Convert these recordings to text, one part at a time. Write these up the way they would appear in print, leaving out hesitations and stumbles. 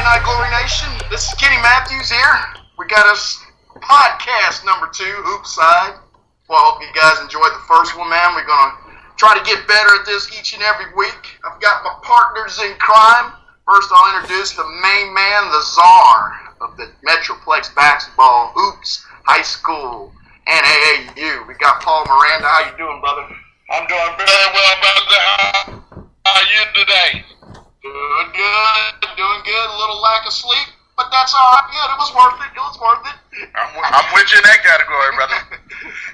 Night Glory Nation. This is Kenny Matthews here. We got us podcast number 2, Hoops Side. Well, I hope you guys enjoyed the first one, man. We're going to try to get better at this each and every week. I've got my partners in crime. First, I'll introduce the main man, the czar of the Metroplex basketball, hoops, high school, and AAU. We got Paul Miranda. How you doing, brother? I'm doing very well, brother. How are you today? Doing good. A little lack of sleep, but that's all right. Good. It was worth it. I'm with you in that category, brother.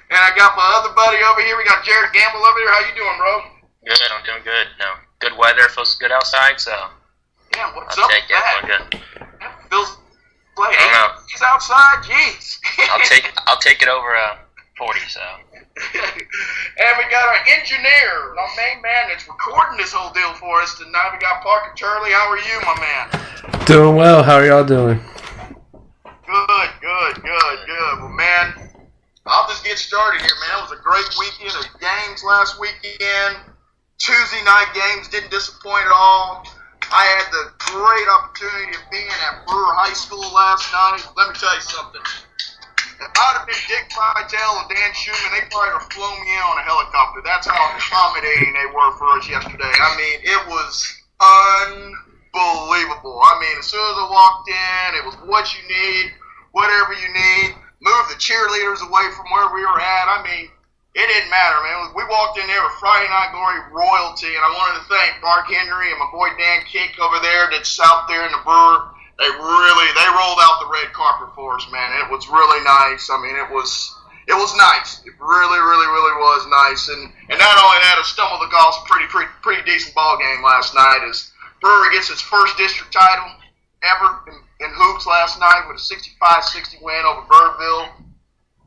And I got my other buddy over here. We got Jared Gambell over here. How you doing, bro? Good. I'm doing good. No, good weather. Feels good outside, so. Yeah, what's I'll up take with that? Good. That feels like 80s outside. Jeez. I'll take it over 40. So. And we got our engineer, our main man that's recording this whole deal for us tonight. We got Turley. How are you, my man? Doing well. How are y'all doing? Good. Well, man, I'll just get started here, man. It was a great weekend of games last weekend. Tuesday night games didn't disappoint at all. I had the great opportunity of being at Brewer High School last night. Let me tell you something. If I'd have been Dick Vitale and Dan Schumann, they probably would have flown me in on a helicopter. That's how accommodating they were for us yesterday. I mean, it was unbelievable. I mean, as soon as I walked in, it was what you need, whatever you need. Move the cheerleaders away from where we were at. I mean, it didn't matter, man. We walked in there with Friday Night Glory royalty, and I wanted to thank Mark Henry and my boy Dan Kick over there that's out there in the Brewer. They rolled out the red carpet for us, man. It was really nice. I mean, it was nice. It really was nice. And not only that, it stumbled across a pretty decent ball game last night as Brewer gets its first district title ever in hoops last night with a 65-60 win over Burrville.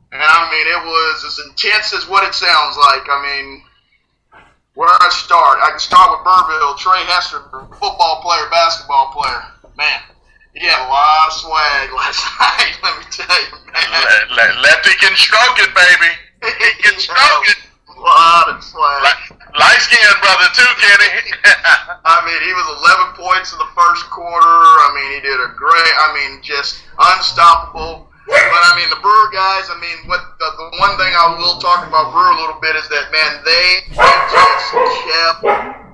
And I mean, it was as intense as what it sounds like. I mean, where I start? I can start with Burrville. Trey Hester, football player, basketball player. Man, he had a lot of swag last night, let me tell you, man. Lefty can stroke it, baby. He can stroke it. A lot of swag. Light-skinned brother, too, Kenny. I mean, he was 11 points in the first quarter. I mean, he did just unstoppable. But, I mean, the Brewer guys, I mean, the one thing I will talk about Brewer a little bit is that, man, they just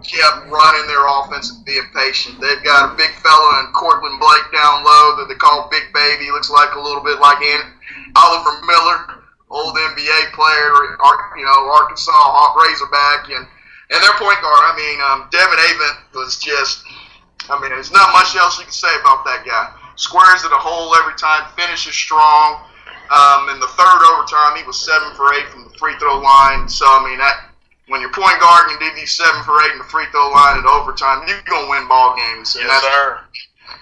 kept running their offense and being patient. They've got a big fella in Cortland Blake down low that they call Big Baby. He looks like a little bit like Oliver Miller, old NBA player, Arkansas Razorback, and their point guard. I mean, Devin Avent was just, I mean, there's not much else you can say about that guy. Squares at a hole every time, finishes strong. In the third overtime, he was 7 for 8 from the free throw line. So, I mean, when your point guard can do these 7 for 8 in the free throw line at overtime, you're going to win ball games. And yes, sir.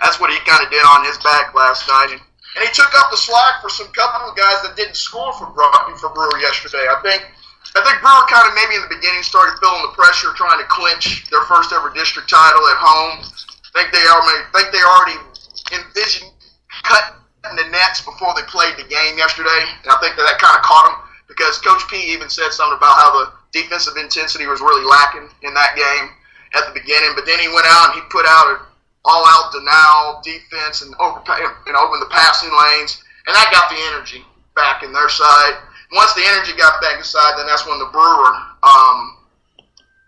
That's what he kind of did on his back last night. And he took up the slack for some couple of guys that didn't score for Brewer yesterday. I think Brewer kind of maybe in the beginning started feeling the pressure, trying to clinch their first ever district title at home. I think they already envisioned cutting the nets before they played the game yesterday. And I think that kind of caught them because Coach P even said something about how the defensive intensity was really lacking in that game at the beginning. But then he went out and he put out an all-out denial defense and opened the passing lanes. And that got the energy back in their side. Once the energy got back inside, then that's when the Brewer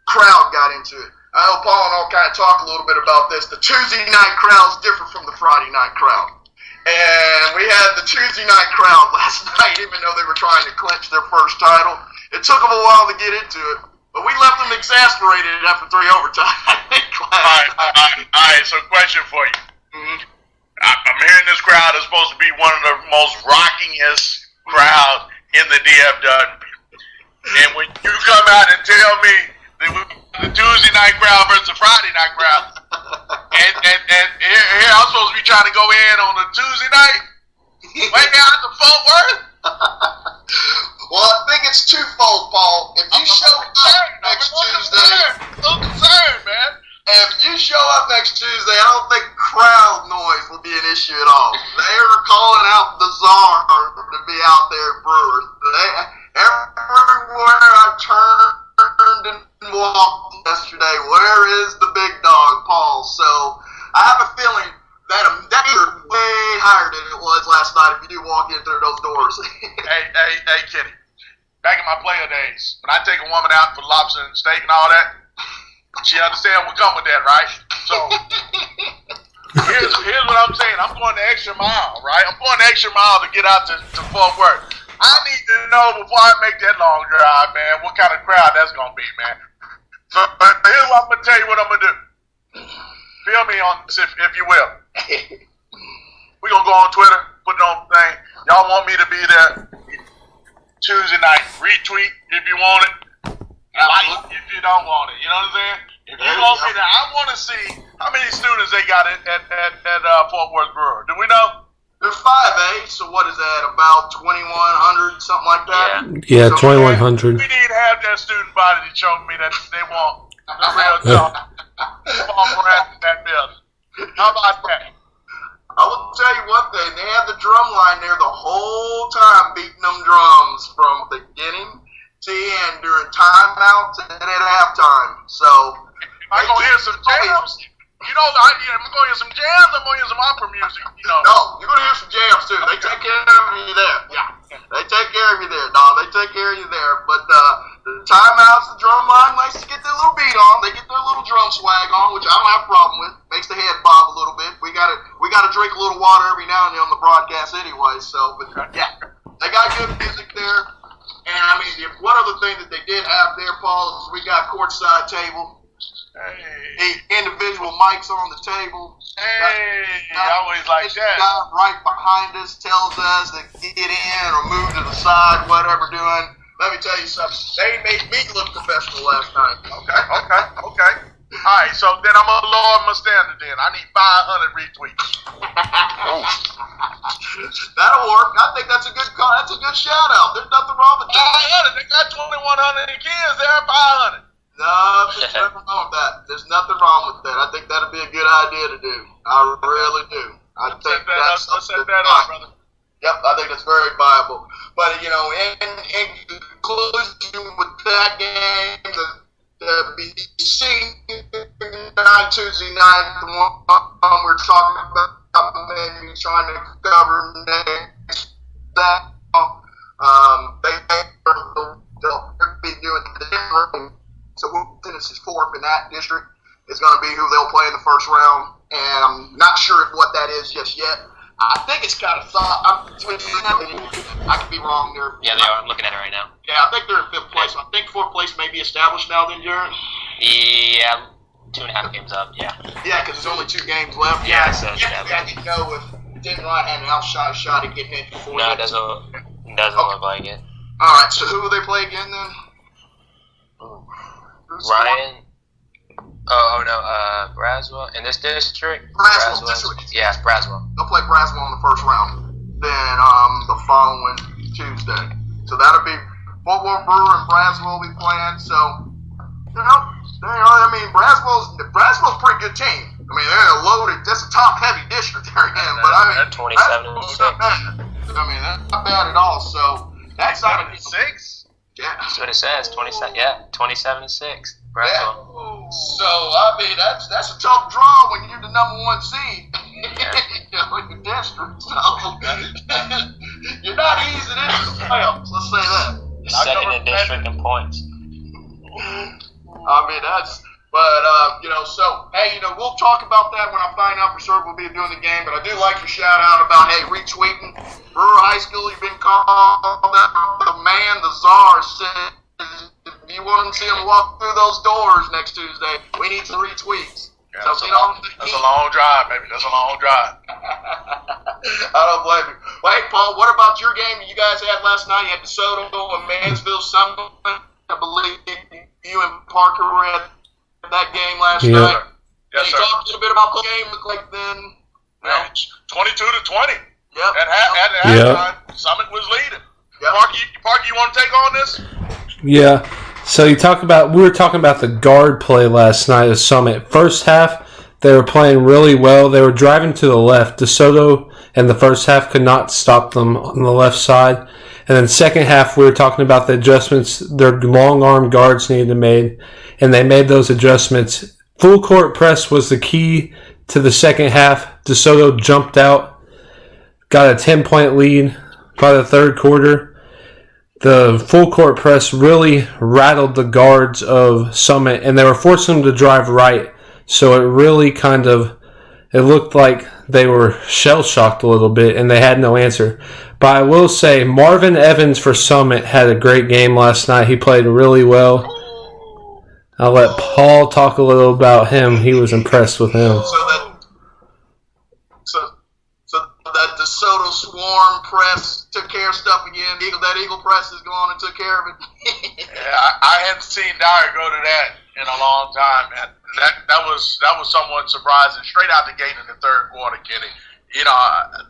crowd got into it. I know Paul and I'll kind of talk a little bit about this. The Tuesday night crowd is different from the Friday night crowd. And we had the Tuesday night crowd last night, even though they were trying to clinch their first title. It took them a while to get into it, but we left them exasperated after 3 overtime. All right, so question for you. Mm-hmm. I'm hearing this crowd is supposed to be one of the most rockingest crowds in the DFW. And when you come out and tell me that the Tuesday night crowd versus the Friday night crowd, and here I'm supposed to be trying to go in on a Tuesday night, way out to Fort Worth? Well, I think it's twofold, Paul. If you show up next Tuesday, I'm so concerned, man. If you show up next Tuesday, I don't think crowd noise will be an issue at all. They are calling out the czar to be out there at Brewer. Everywhere I turned and walked yesterday, where is the big dog, Paul? So I have a feeling that is way higher than it was last night if you do walk in through those doors. Hey, Kenny. Back in my player days, when I take a woman out for lobster and steak and all that, she understands what come with that, right? So here's what I'm saying. I'm going the extra mile, right? I'm going the extra mile to get out to Fort Worth. I need to know before I make that long drive, man, what kind of crowd that's going to be, man. So here's what I'm going to tell you what I'm going to do. Feel me on this, if you will. We're going to go on Twitter, put it on the thing. Y'all want me to be there Tuesday night. Retweet if you want it. Like if you don't want it. You know what I'm saying? If you want me there, I want to see how many students they got at Fort Worth Brewer. Do we know? There's 5A, so what is that, about 2,100, something like that? Yeah, 2,100. We need to have that student body to show me that they want the real job. That building. How about that? I will tell you one thing. They had the drum line there the whole time beating them drums from beginning to end during timeouts and at halftime. So, am I going to hear some jams? You know, I'm going to hear some jams. I'm going to hear some opera music. You know. No, you're going to hear some jams too. They take care of you there. Yeah, they take care of you there. No, they take care of you there. But the timeouts, the drum line likes to get their little beat on. They get their little drum swag on, which I don't have a problem with. Makes the head bob a little bit. We gotta drink a little water every now and then on the broadcast anyway. So, but yeah, they got good music there. And I mean, one other thing that they did have there, Paul, is we got courtside table. Hey. Individual mics on the table. Hey, I always like that. Guy right behind us tells us to get in or move to the side, whatever doing. Let me tell you something. They made me look professional last night. Okay. All right, so then I'm gonna lower my standard. Then I need 500 retweets. That'll work. I think that's a good call. That's a good shout out. There's nothing wrong with that. 500. They got 2,100 kids there. 500. No, there's nothing wrong with that. There's nothing wrong with that. I think that'd be a good idea to do. I really do. Let's set that up, brother. Yep, I think that's very viable. But, you know, in conclusion with that game, the BC night, Tuesday night, the one we're talking about, maybe trying to cover next, that, they'll be doing the different. So who finishes fourth in that district is going to be who they'll play in the first round. And I'm not sure what that is just yet. I think it's kind of thought. I could be wrong there. Yeah, they are. I'm looking at it right now. Yeah, I think they're in fifth place. I think fourth place may be established now then, Jared? Yeah, 2.5 games up, yeah. Yeah, because there's only 2 games left. Yeah, so I didn't know if Denver had an outshot shot at getting it before. No, it doesn't look like it. All right, so who will they play again then? Ryan. Braswell in this district. Braswell district. Yeah, it's Braswell. They'll play Braswell in the first round. Then the following Tuesday. So that'll be Fort Worth Brewer and Braswell will be playing. So you know, I mean, Braswell's a pretty good team. I mean, they're loaded. That's a top heavy district they're in. But I mean, 27-6. I mean, that's not bad at all. So that's not a 6. Yeah. That's what it says. 27. Yeah, 27-6. Braswell. Yeah. So I mean, that's a tough draw when you're the number 1 seed in your district. So you're not easing into the playoffs. Let's say that. Second in district in points. I mean, but you know, so hey, you know, we'll talk about that when I find out for sure we'll be doing the game. But I do like your shout out about retweeting Brewer High School. You've been called the man, the czar. Said if you want to see him walk through those doors next Tuesday, we need some retweets. Yeah, that's a long drive, baby. That's a long drive. I don't blame you. Well, hey, Paul, what about your game that you guys had last night? You had DeSoto and Mansville Summit. I believe you and Parker were at that game last night. Yes, sir. Can you talk a little bit about the game looked like then? 22-20. Yep. At halftime, Summit was leading. Yep. Parker, you want to take on this? Yeah. So we were talking about the guard play last night at Summit. First half, they were playing really well. They were driving to the left. DeSoto in the first half could not stop them on the left side. And then second half, we were talking about the adjustments their long arm guards needed to make, and they made those adjustments. Full court press was the key to the second half, DeSoto jumped out, got a 10-point lead by the third quarter. The full court press really rattled the guards of Summit, and they were forcing them to drive right. So it really it looked like they were shell-shocked a little bit, and they had no answer. But I will say, Marvin Evans for Summit had a great game last night. He played really well. I'll let Paul talk a little about him. He was impressed with him. So that DeSoto Swarm press took care of stuff again. That Eagle press is gone and took care of it. Yeah, I hadn't seen Dyer go to that in a long time, man. That was somewhat surprising. Straight out the gate in the third quarter, Kenny.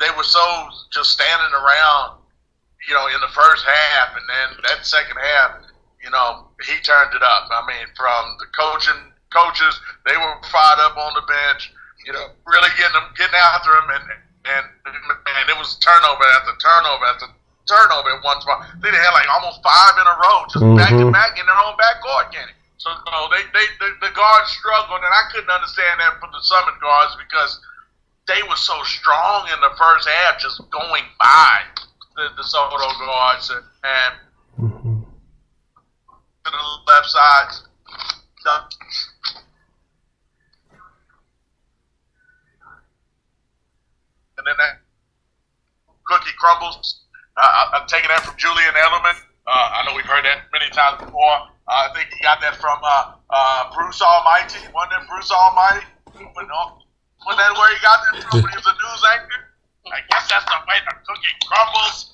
They were so just standing around, in the first half, and then that second half, he turned it up. I mean, from the coaches, they were fired up on the bench, really getting after him, and it was turnover after turnover after turnover at one spot. They had like almost 5 in a row, just back to back in their own backcourt, Kenny. So the guards struggled, and I couldn't understand that from the Summit guards because they were so strong in the first half, just going by the Soto guards and to the left side. And then that cookie crumbles. I'm taking that from Julian Edelman. I know we've heard that many times before. I think he got that from Bruce Almighty. Wasn't that Bruce Almighty? Was that where he got that from when he was a news anchor? I guess that's the way the cookie crumbles.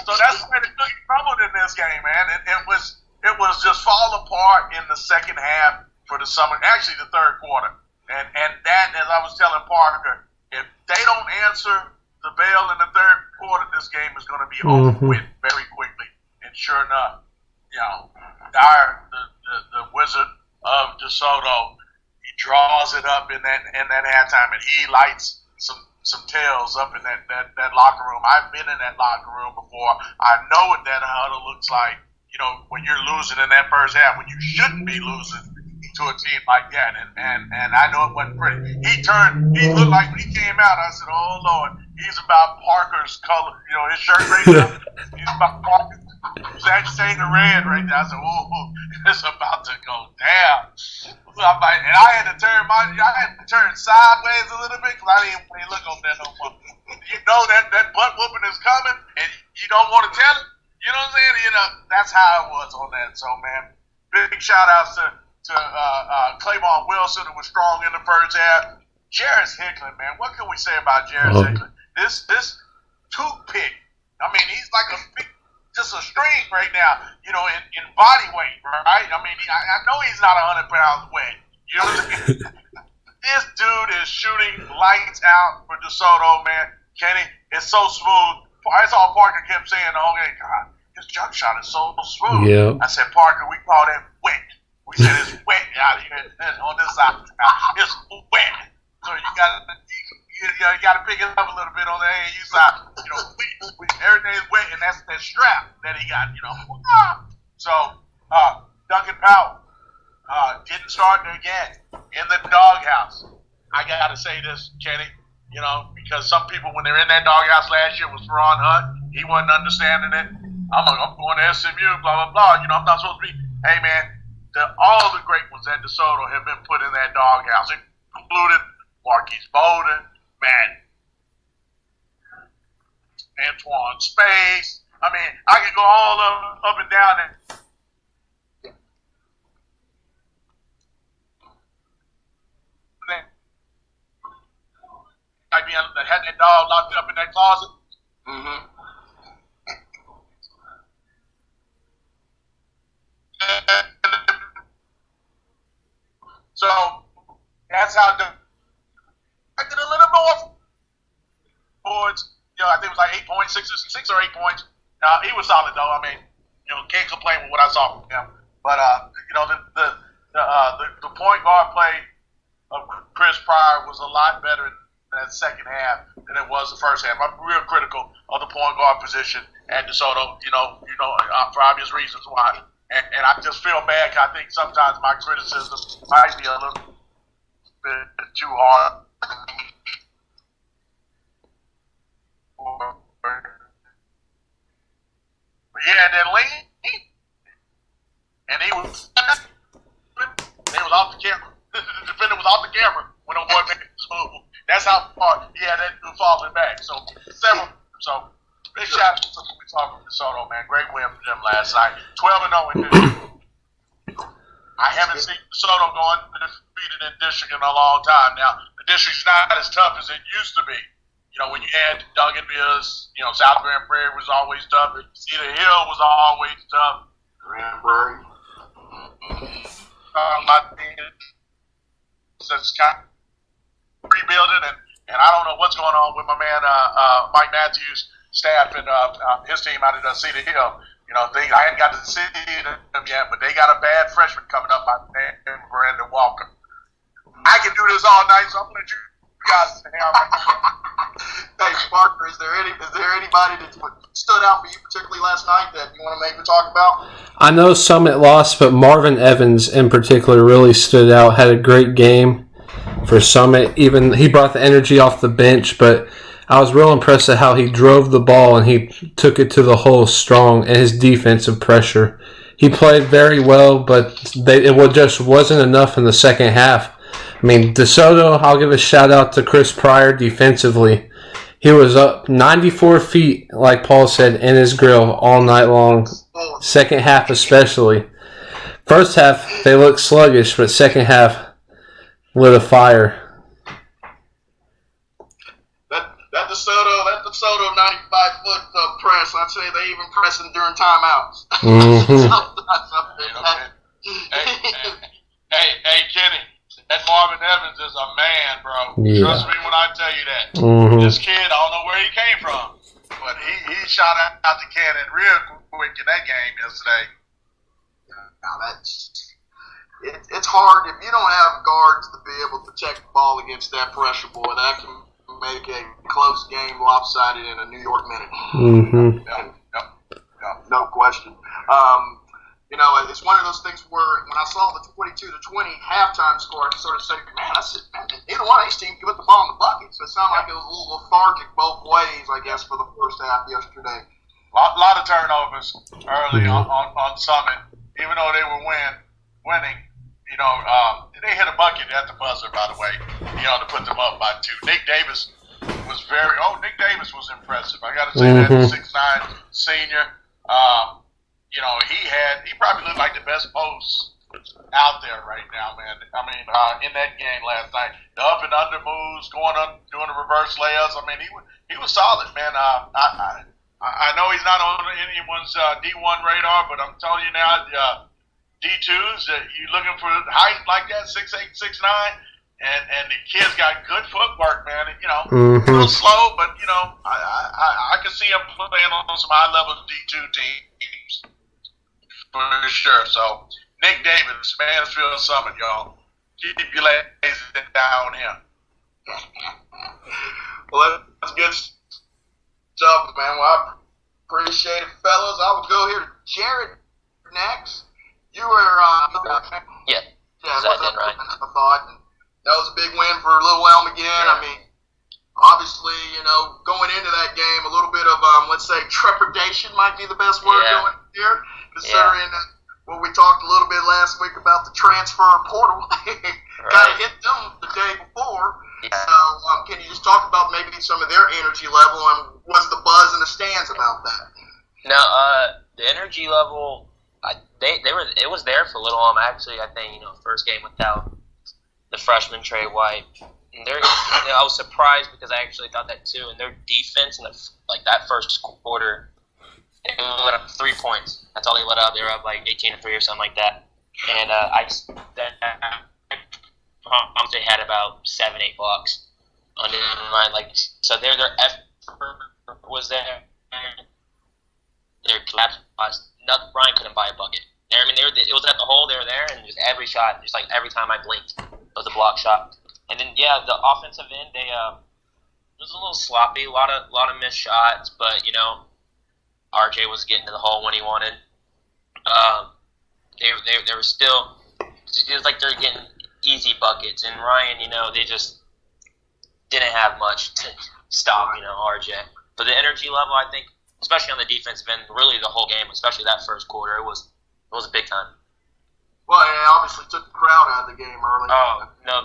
So that's the way the cookie crumbled in this game, man. It was just fall apart in the second half for the Summit, actually the third quarter. And that, as I was telling Parker, if they don't answer the bell in the third quarter, this game is going to be over with very quickly. And sure enough, Dyer, the Wizard of DeSoto, he draws it up in that halftime, and he lights some tails up in that locker room. I've been in that locker room before. I know what that huddle looks like. When you're losing in that first half, when you shouldn't be losing to a team like that, and I know it wasn't pretty. He looked like when he came out, I said, "Oh Lord, he's about Parker's color." His shirt right now, he's about Parker. He's agitating the red right there. I said, "Oh, it's about to go down." And I had to turn sideways a little bit because I didn't want to look on there no more. That butt whooping is coming, and you don't want to tell it. You know what I'm saying? That's how it was on that. So, man, big shout outs to Claymon Wilson, who was strong in the first half. Jared Hicklin, man, what can we say about Jared Hicklin? This toothpick. I mean, he's like just a string right now. In body weight, right? I mean, I know he's not 100 pounds weight. You know what I'm saying? This dude is shooting lights out for DeSoto, man. Kenny, it's so smooth. That's all Parker kept saying. Oh, God, his jump shot is so smooth. Yeah. I said, Parker, we call that wet. We said it's wet out here on this side. It's wet. So you got to pick it up a little bit on the AAU side. Everything's wet, and that's that strap that he got. So Duncan Powell didn't start again in the doghouse. I got to say this, Kenny. Because some people, when they're in that doghouse last year, was Ron Hunt. He wasn't understanding it. I'm going to SMU, blah, blah, blah. I'm not supposed to be. Hey, man, all the great ones at DeSoto have been put in that doghouse, including Marquise Bowden, Matt, Antoine Space. I mean, I could go all up and down there. That had that dog locked up in that closet. Mm-hmm. So that's how I did a little more boards. I think it was like 8 points, 6 or 8 points. He was solid though. I mean, can't complain with what I saw from him. But the point guard play of Chris Pryor was a lot better in that second half than it was the first half. I'm real critical of the point guard position at DeSoto, for obvious reasons why. And I just feel bad. I think sometimes my criticism might be a little bit too hard. Yeah, that lean, and he was off the camera. The defender was off the camera when on boy made his move. That's how far he had that dude falling back. So big shout out to Minnesota, man. Great win for them last night. 12-0 in district. I haven't seen Minnesota go undefeated in district in a long time. Now the district's not as tough as it used to be. You know, when you had Duncanville's, South Grand Prairie was always tough. Cedar Hill was always tough. Grand Prairie. My team is kind of rebuilding, and I don't know what's going on with my man Mike Matthews' staff and his team out of Cedar Hill. I hadn't got to see them yet, but they got a bad freshman coming up by the name of Miranda Walker. I can do this all night, so I'm going to let you guys Hey, Parker, is there anybody that stood out for you particularly last night that you want to maybe talk about? I know Summit lost, but Marvin Evans in particular really stood out. Had a great game for Summit. Even he brought the energy off the bench, but I was real impressed at how he drove the ball and he took it to the hole strong, and his defensive pressure. He played very well, but it just wasn't enough in the second half. I mean, DeSoto, I'll give a shout out to Chris Pryor defensively. He was up 94 feet, like Paul said, in his grill all night long. Second half especially. First half, they looked sluggish, but second half lit a fire. That DeSoto 95-foot press, I'd say they even press him during timeouts. Mm-hmm. Hey, Kenny. That Marvin Evans is a man, bro. Yeah. Trust me when I tell you that. Mm-hmm. This kid, I don't know where he came from, but he shot out the cannon real quick in that game yesterday. Now it's hard if you don't have guards to be able to protect the ball against that pressure, boy. That can make a close game lopsided in a New York minute. Mm-hmm. No question. It's one of those things where when I saw the 22-20 halftime score, I sort of said, man, neither one of these teams can put the ball in the bucket. So it sounded like it was a little lethargic both ways, I guess, for the first half yesterday. A lot of turnovers early on Summit, even though they were winning. They hit a bucket at the buzzer, by the way, to put them up by 2. Nick Davis was impressive. I got to say that, 6'9" senior. He probably looked like the best post out there right now, man. I mean, in that game last night, the up and under moves, doing the reverse layups. I mean, he was solid, man. I know he's not on anyone's D1 radar, but I'm telling you now, D2s, you're looking for height like that, 6'8", 6'9", and the kid's got good footwork, man. A little slow, but I can see him playing on some high-level D2 teams. For sure. So, Nick Davis, Mansfield Summit, y'all. Keep your lazy down here. Well, that's good stuff, man. Well, I appreciate it, fellas. I will go here to Jared next. You were, Yeah. Yeah, Is that then, right? I thought. And that was a big win for Little Elm again. Yeah. I mean, obviously, going into that game, a little bit of, let's say, trepidation might be the best word going here. Considering what we talked a little bit last week about the transfer portal, kind of hit them the day before. Yeah. So, can you just talk about maybe some of their energy level and what's the buzz in the stands about that? No, the energy level, it was there for Little Elm. Actually, I think first game without the freshman Trey White, and I was surprised because I actually thought that too. And their defense in that first quarter. They let up 3 points. That's all they let up. They were up like 18-3 or something like that. And they had about 7-8 blocks under the line. So their effort was there. Their collapse was Ryan couldn't buy a bucket. It was at the hole. They were there, and just every shot, just like every time I blinked, it was a block shot. And then the offensive end, it was a little sloppy. A lot of missed shots, but RJ was getting to the hole when he wanted. They were still. It was like they're getting easy buckets, and Ryan, didn't have much to stop, RJ. But the energy level, I think, especially on the defensive end, really the whole game, especially that first quarter, it was big time. Well, it obviously took the crowd out of the game early. Oh, no.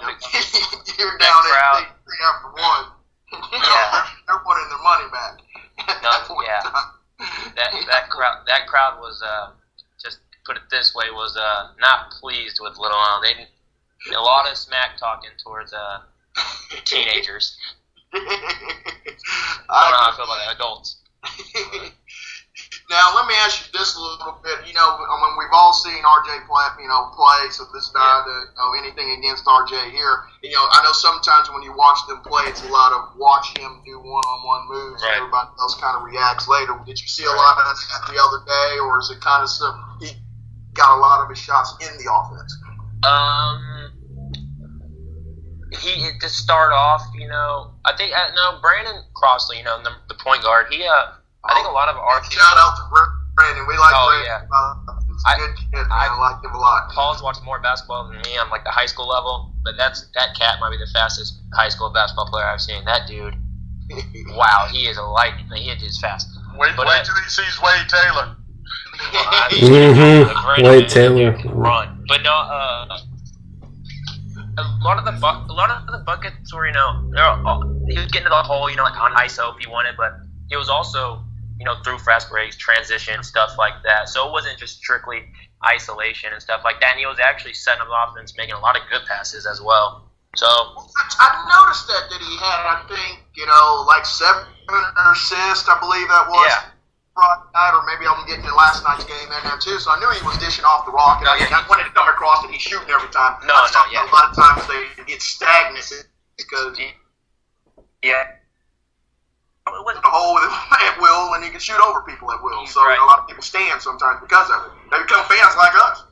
You're down at 3 after 1. They're putting their money back. That crowd was, just put it this way, was not pleased with Little Elm. A lot of smack talking towards teenagers. I don't know how I feel about the adults. Now, let me ask you this a little bit. We've all seen RJ play, so this not anything against RJ here. I know sometimes when you watch them play, it's a lot of watch him do one-on-one moves, and everybody else kind of reacts later. Did you see a lot of that the other day, or is it kind of stuff he got a lot of his shots in the offense? He to start off, I think Brandon Crossley, the point guard. I think a lot of our kids. Shout out to Brandon. We like Brandon. Yeah. He's a good kid, man. I like him a lot. Paul's watched more basketball than me on like the high school level, but that cat might be the fastest high school basketball player I've seen. That dude, wow, he is a lightning. He is fast. Wait till he sees Wade Taylor. Wade Taylor run, but no. A lot of the buckets were, he was getting to the hole, like on ISO if he wanted, but he was also, through fast breaks, transition, stuff like that. So it wasn't just strictly isolation and stuff like that. And he was actually setting up offense, making a lot of good passes as well. So I noticed that he had, I think, like 7 assists, I believe that was. Yeah. Friday night, or maybe I'm getting in last night's game in there too. So I knew he was dishing off the rock, and I wanted to come across and he's shooting every time. A lot of times they get stagnant because the hole at will, and he can shoot over people at will. So a lot of people stand sometimes because of it. They become fans like us.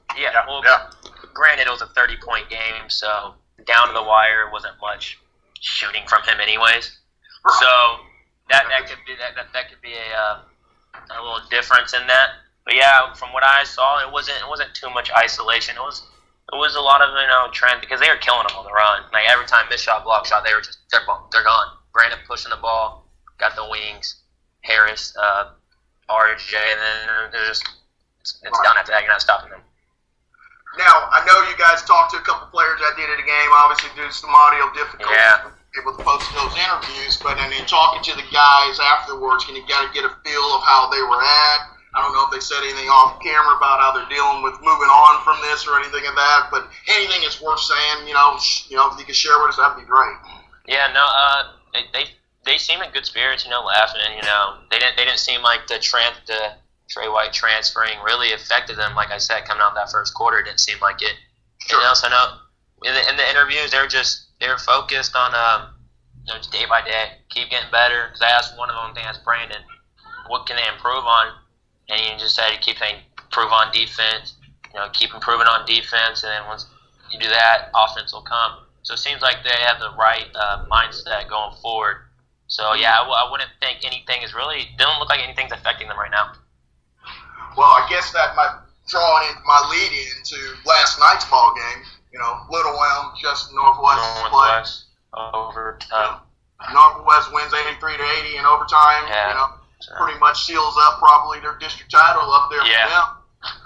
Granted, it was a 30-point game, so down to the wire wasn't much shooting from him, anyways. Right. So that could be a little difference in that. But yeah, from what I saw, it wasn't too much isolation. It was a lot of trend, because they were killing them on the run. Like every time missed shot, block shot, they're gone. Brandon pushing the ball, got the wings. Harris, RJ, and then it's done after that. You're not stopping them. Now, I know you guys talked to a couple players that did at the game, obviously due to some audio difficulties. Yeah. Able to post those interviews, but then talking to the guys afterwards, can you get a feel of how they were at? I don't know if they said anything off camera about how they're dealing with moving on from this or anything of that, but anything that's worth saying, if you can share with us, that'd be great. Yeah, no, they seem in good spirits, laughing, and they didn't seem like the Trey White transferring really affected them. Like I said, coming out that first quarter, it didn't seem like it. Sure. So I know in the interviews, they're focused on just day by day, keep getting better. Because I asked one of them, I think that's Brandon, what can they improve on? And he just said he keeps saying improve on defense, keep improving on defense, and then once you do that, offense will come. So it seems like they have the right mindset going forward. So yeah, I wouldn't think anything is really, doesn't look like anything's affecting them right now. Well, I guess that might draw into my lead into last night's ball game. Little Elm, just Northwest overtime. Northwest wins 83-80 in overtime. Yeah. Pretty much seals up probably their district title up there for them.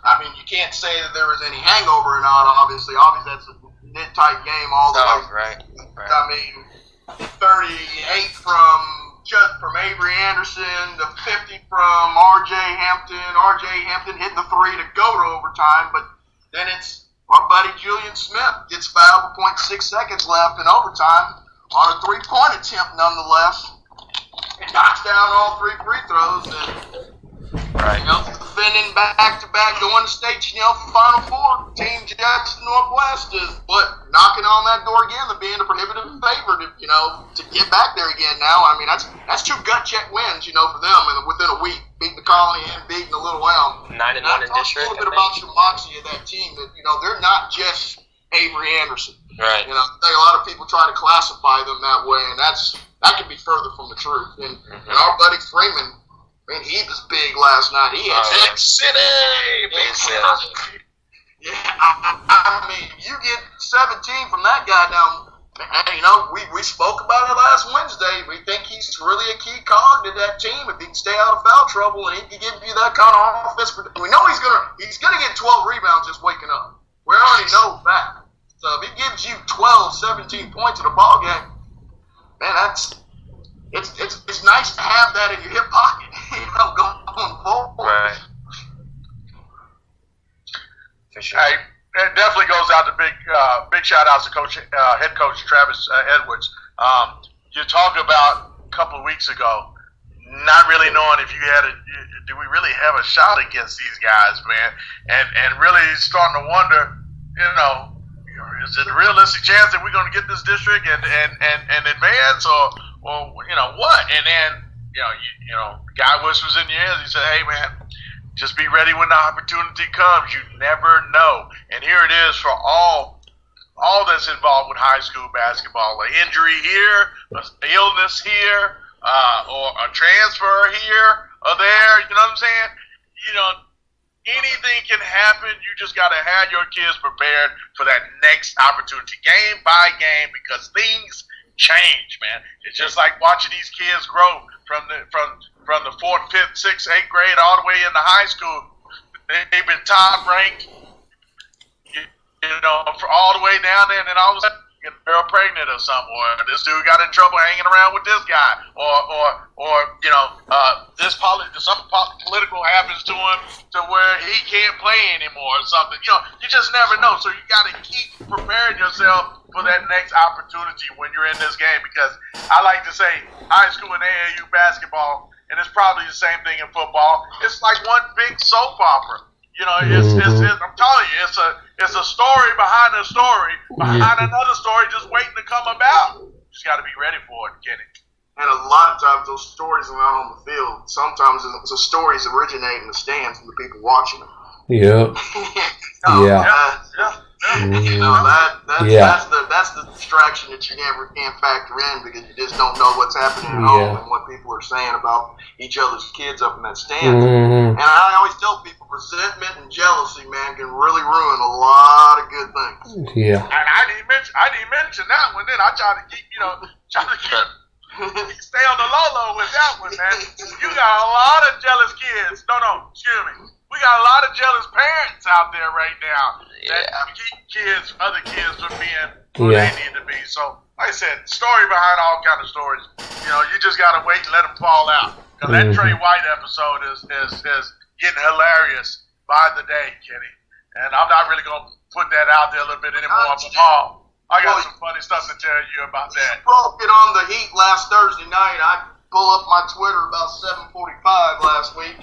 I mean, you can't say that there was any hangover or not. Obviously that's a knit-tight game all the way. Right. I mean, 38 from Avery Anderson to 50 from R.J. Hampton. R.J. Hampton hitting the 3 to go to overtime, but then it's our buddy Julian Smith gets fouled with 0.6 seconds left in overtime on a 3-point attempt nonetheless. He knocks down all 3 free throws and defending back-to-back going to state, Final Four. Team Jackson Northwest is knocking on that door again and being a prohibitive favorite, to get back there again now. I mean, that's 2 gut-check wins, for them, and within a week, beating the Colony and beating the Little Elm. 9-1 in district. A little bit about your moxie of that team, that, they're not just Avery Anderson. Right. I think a lot of people try to classify them that way, and that could be further from the truth. And our buddy Freeman, he was big last night. He had Tech City. Yeah, I mean, you get 17 from that guy down And, we spoke about it last Wednesday. We think he's really a key cog to that team if he can stay out of foul trouble and he can give you that kind of offense. We know he's gonna get 12 rebounds just waking up. We already know that. So if he gives you 12, 17 points in a ball game, man, it's nice to have that in your hip pocket, going forward. Right. For sure. Hey, it definitely goes out to big shout outs to head coach Travis Edwards. You talked about a couple of weeks ago, not really knowing if do we really have a shot against these guys, man, and really starting to wonder, is it a realistic chance that we're going to get this district and advance, or what? And then guy whispers in your ears. He said, "Hey, man, just be ready when the opportunity comes. You never know." And here it is for all that's involved with high school basketball. An injury here, an illness here, or a transfer here or there. You know what I'm saying? Anything can happen. You just got to have your kids prepared for that next opportunity, game by game, because things change, man. It's just like watching these kids grow from the 4th, 5th, 6th, 8th grade all the way into high school. They've been top ranked, for all the way down there, and then all of a sudden get a girl pregnant or something, or this dude got in trouble hanging around with this guy, or some political happens to him to where he can't play anymore or something. You just never know. So you got to keep preparing yourself for that next opportunity when you're in this game, because I like to say high school and AAU basketball, and it's probably the same thing in football, it's like one big soap opera. I'm telling you, it's a story behind a story behind another story just waiting to come about. Just got to be ready for it, Kenny. And a lot of times those stories are not on the field. Sometimes the stories originate in the stands from the people watching them. Yep. That's the distraction that you never can factor in, because you just don't know what's happening at home and what people are saying about each other's kids up in that stand. And I always tell people, resentment and jealousy, man, can really ruin a lot of good things. Yeah. And I didn't mention that one. Then I try to keep stay on the low with that one, man. You got a lot of jealous kids. Excuse me. We got a lot of jealous parents out there right now that keep other kids from being who they need to be. So, like I said, story behind all kind of stories. You just gotta wait and let them fall out. Because that Trey White episode is getting hilarious by the day, Kenny. And I'm not really gonna put that out there a little bit anymore. But Paul, I got some funny stuff to tell you about that. You broke it on the Heat last Thursday night. I pull up my Twitter about 7:45 last week,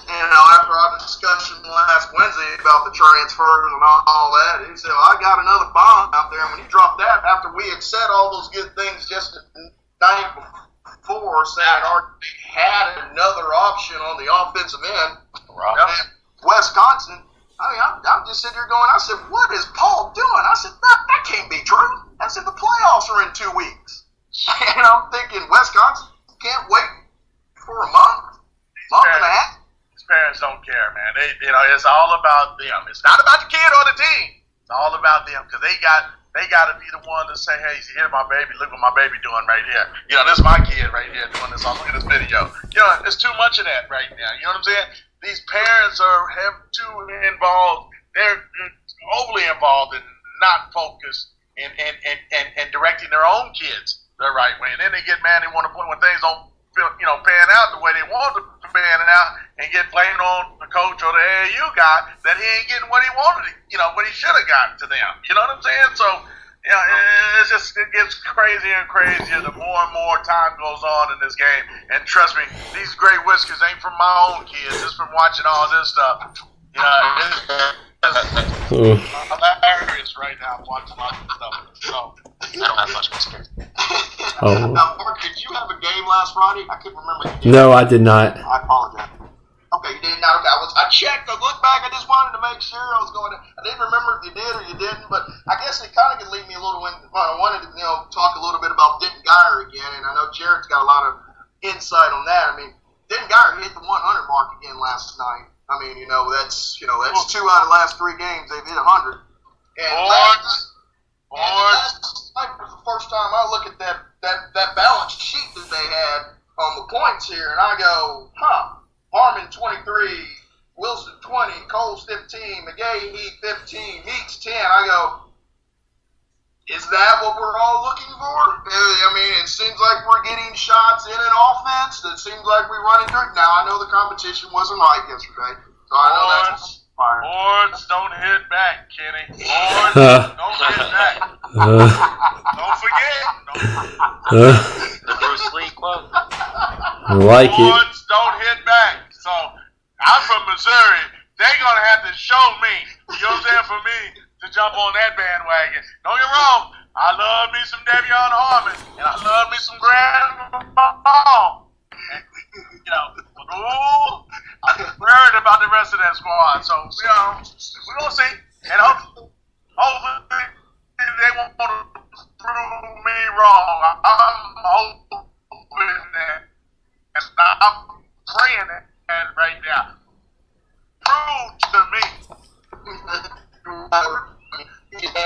and after our discussion last Wednesday about the transfers and all that, he said, "Well, I got another bomb out there." And when he dropped that, after we had said all those good things just the night before, saying our had another option on the offensive end, Wisconsin. I'm just sitting here going, I said, "What is Paul doing?" I said, that can't be true. I said, the playoffs are in 2 weeks. And I'm thinking, Wisconsin can't wait for a month and a half. Parents don't care, man. It's all about them. It's not about the kid or the team. It's all about them, because they got to be the one to say, "Hey, here's my baby. Look what my baby doing right here. This is my kid right here doing this. Look at this video." There's too much of that right now. You know what I'm saying? These parents have too involved. They're overly involved and not focused and directing their own kids the right way. And then they get mad and want to point when things don't pan out the way they want to pan out, and get blamed on the coach or the AAU guy that he ain't getting what he wanted, what he should have gotten to them. You know what I'm saying? So, it gets crazier and crazier the more and more time goes on in this game. And trust me, these great whiskers ain't from my own kids. It's from watching all this stuff. It's hilarious right now watching all this stuff. So, I don't have much whiskers. Now, Mark, did you have a game last Friday? I couldn't remember. No, I did not. I apologize. Okay, you did not. Okay, I checked. I looked back. I just wanted to make sure I was going to. I didn't remember if you did or you didn't, but I guess it kind of could lead me a little. I wanted to, talk a little bit about Denton Geyer again, and I know Jared's got a lot of insight on that. I mean, Denton Geyer hit the 100 mark again last night. I mean, that's 2 out of the last 3 games they've hit 100. And And last night was the first time I look at that balance sheet that they had on the points here, and I go, Harmon 23, Wilson 20, Coles 15, McGahee 15, Meeks 10. I go, is that what we're all looking for? I mean, it seems like we're getting shots in an offense. It seems like we're running through. Now, I know the competition wasn't right yesterday, so I know that's fire. Boards don't hit back, Kenny. Boards don't hit back. Don't forget. The Bruce Lee quote. I like it. Boards don't hit back. So, I'm from Missouri. They're going to have to show me, you know what I'm saying, for me to jump on that bandwagon. Don't get wrong. I love me some Devion Harmon, and I love me some Grandma. You know, I'm worried about the rest of that squad. So, you know, we're going to see. And hopefully they won't prove me wrong. I'm hoping that. And I'm praying that right now. Prove to me.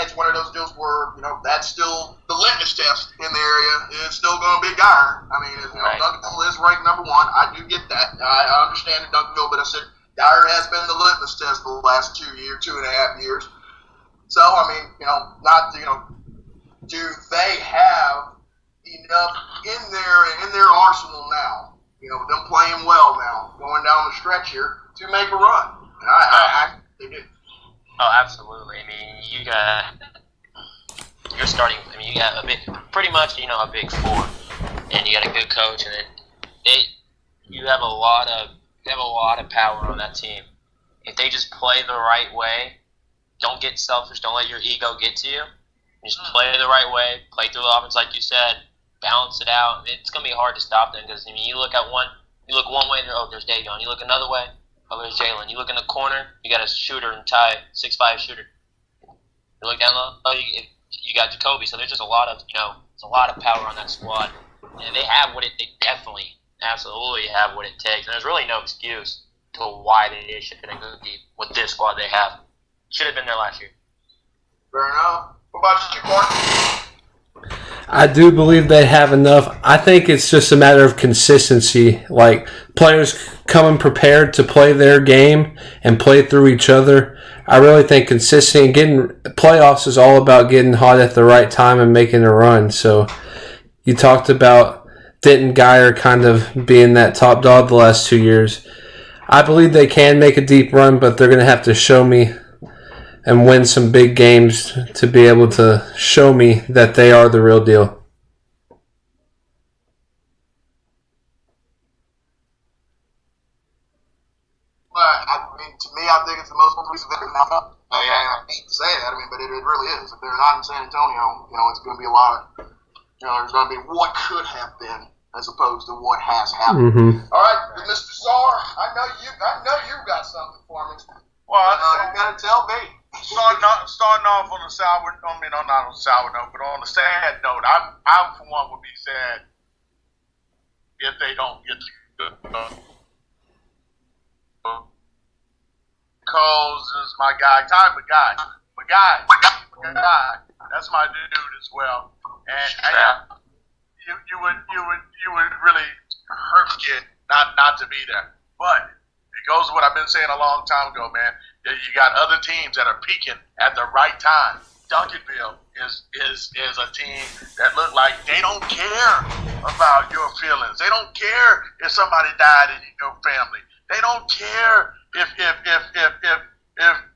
It's one of those deals where, you know, that's still the litmus test in the area. It's still going to be Geyer. I mean, you know, right. Duncanville is ranked number 1. I do get that. I understand Duncanville, but I said Geyer has been the litmus test for the last 2.5 years. So, I mean, you know, do they have enough in their arsenal now? You know, them playing well now, going down the stretch here to make a run. And I they do. Oh, absolutely. I mean, you're starting. I mean, you got pretty much, you know, a big 4, and you got a good coach, and you have a lot of power on that team. If they just play the right way, don't get selfish, don't let your ego get to you. Just play the right way, play through the offense like you said, balance it out. It's gonna be hard to stop them because I mean, you look one way, there's Davion. You look another way. Oh, there's Jalen. You look in the corner, you got a shooter and Ty, 6'5" shooter. You look down low, you got Jacoby. So there's just a lot of power on that squad. And they definitely, absolutely have what it takes. And there's really no excuse to why they shouldn't go deep with this squad they have. Should have been there last year. Fair enough. What about you, Mark? I do believe they have enough. I think it's just a matter of consistency. Like, players coming prepared to play their game and play through each other. I really think consistency and getting playoffs is all about getting hot at the right time and making a run. So you talked about Denton Geyer kind of being that top dog the last 2 years. I believe they can make a deep run, but they're going to have to show me and win some big games to be able to show me that they are the real deal. I mean, to me, I think it's the most conclusive thing now. I hate to say that, but it really is. If they're not in San Antonio, it's going to be a lot of, there's going to be what could have been as opposed to what has happened. Mm-hmm. All right, Mr. Czar, I know you got something for me. Well, you got to tell me. Starting off on a sour, not on a sour note, but on a sad note, I for one would be sad if they don't get the Coles is my guy, Ty McGuy, that's my dude as well, and you would really hurt me not to be there, but it goes to what I've been saying a long time ago, man. You got other teams that are peaking at the right time. Duncanville is a team that look like they don't care about your feelings. They don't care if somebody died in your family. They don't care if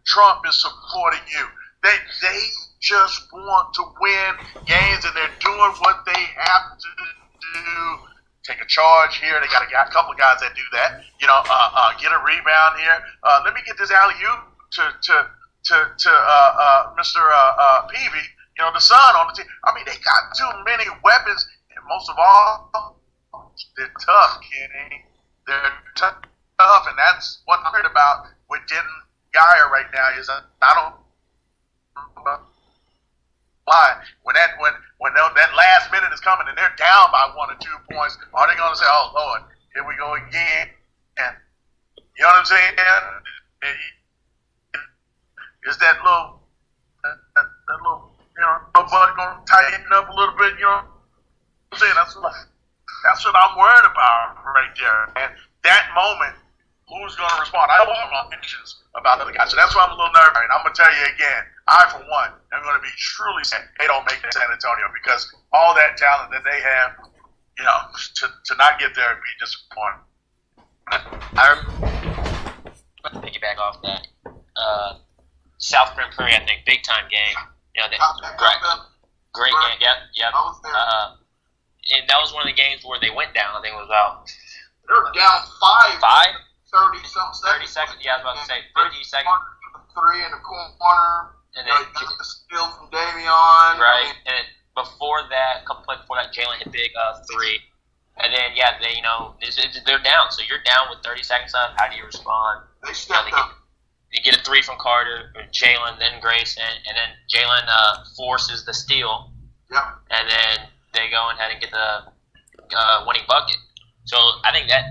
Trump is supporting you. They just want to win games, and they're doing what they have to do. Take a charge here. They got a couple of guys that do that. Get a rebound here. Let me get this alley-oop to Mr. Peavy. The son on the team. I mean, they got too many weapons, and most of all, they're tough, Kenny. They're tough, and that's what I'm worried about with Denton Geyer right now. Is I don't lie when that last minute is coming and they're down by 1 or 2 points. Are they going to say, "Oh Lord, here we go again"? And you know what I'm saying? It's that little scuttlebutt going to tighten up a little bit. You know what I'm saying? That's what I'm worried about right there. And that moment, who's going to respond? I don't have my mentions about other guys. So that's why I'm a little nervous. And I'm going to tell you again, I, for one, am going to be truly sad they don't make it to San Antonio because all that talent that they have, you know, to not get there would be disappointing. I piggyback off that. South Grand Prairie, I think, big time game. You know, great game. Yep. And that was one of the games where they went down. I think it was about. They were down 5. 30-something 30 seconds. Yeah, I was about to say 50 seconds. 3 in the corner. And then the steal from Davion. Right. And before that, a couple plays before that, Jalen hit big 3. And then they're down. So you're down with 30 seconds left. How do you respond? They stepped up. You get a 3 from Carter, Jalen, then Grayson, and then Jalen forces the steal. Yep. And then they go ahead and get the winning bucket. So I think that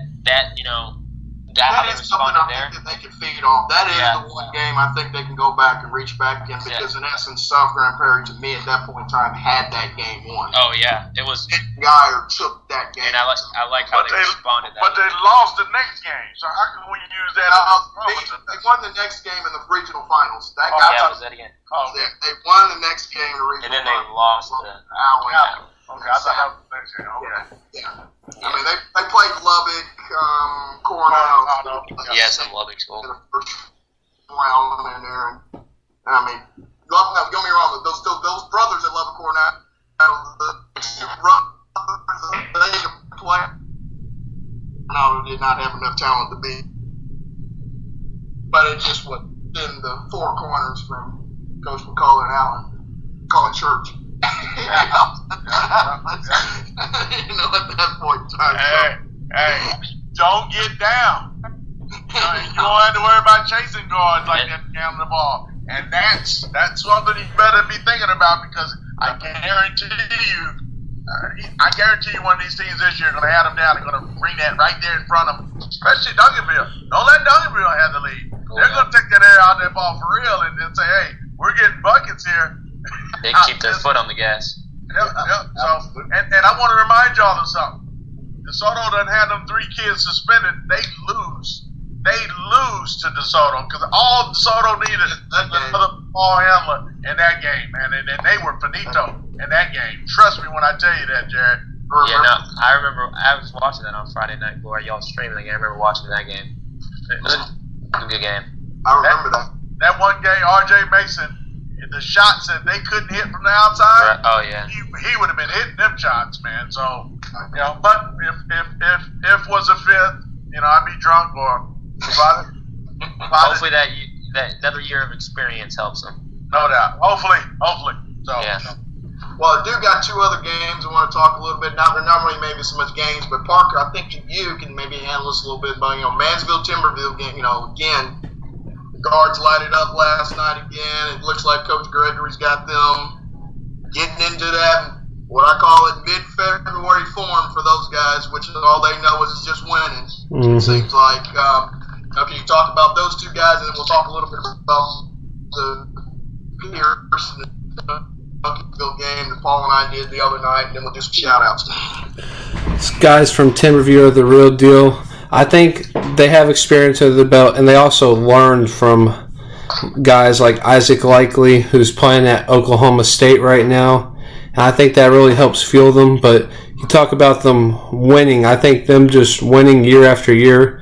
how they responded there. That they can feed off. That is the one game I think they can go back and reach back in because in essence, South Grand Prairie to me at that point in time had that game won. Oh yeah, it was. Geyer took that game. And I like how they responded. But they lost the next game. So how can we use that? They won the next game in the regional finals. Was that again? They won the next game in the regional finals. And then they lost to Allen. Okay, I thought that was the next game. Okay. Yeah. I mean, they played Lubbock, Coronado. Yeah, some Lubbock school. In the first round in there. And I mean, don't get me wrong, those brothers that Lubbock, Coronado, the two brothers, they can play. Coronado did not have enough talent to beat. But it just was in the 4 corners from Coach McCullough and Allen. Call it church. At that point in time. Hey, don't get down. You don't have to worry about chasing guards like that down the ball. And that's something you better be thinking about because I guarantee you one of these teams this year are going to have them down. They're going to bring that right there in front of them, especially Duncanville. Don't let Duncanville have the lead. They're going to take that air out of that ball for real and then say, hey, we're getting buckets here. They keep their foot on the gas. Yep. So, and I want to remind y'all of something. DeSoto doesn't have them 3 kids suspended. They lose. To DeSoto because all DeSoto needed another ball handler in that game, man. And they were finito in that game. Trust me when I tell you that, Jared. Yeah, no, I remember. I was watching that on Friday night before y'all streaming the game. I remember watching that game. It was a good game. I remember that. That one game, R.J. Mason. The shots that they couldn't hit from the outside, he would have been hitting them shots, man. So, but if was a fifth, I'd be drunk or hopefully that another year of experience helps them. No doubt. Hopefully. So, yeah. Well, I do got 2 other games I want to talk a little bit. Now, they're not really maybe so much games, but Parker, I think you can maybe handle this a little bit. But Mansville Timberville game, again. Guards lighted up last night again. It looks like Coach Gregory's got them getting into that, what I call it, mid-February form for those guys, which all they know is just winning. Mm-hmm. It seems like. Can you talk about those 2 guys, and then we'll talk a little bit about the Pierce and the Duncanville game that Paul and I did the other night, and then we'll do some shout-outs. These guys from Timberview are the real deal. I think they have experience under the belt, and they also learned from guys like Isaac Likely, who's playing at Oklahoma State right now. And I think that really helps fuel them. But you talk about them winning. I think them just winning year after year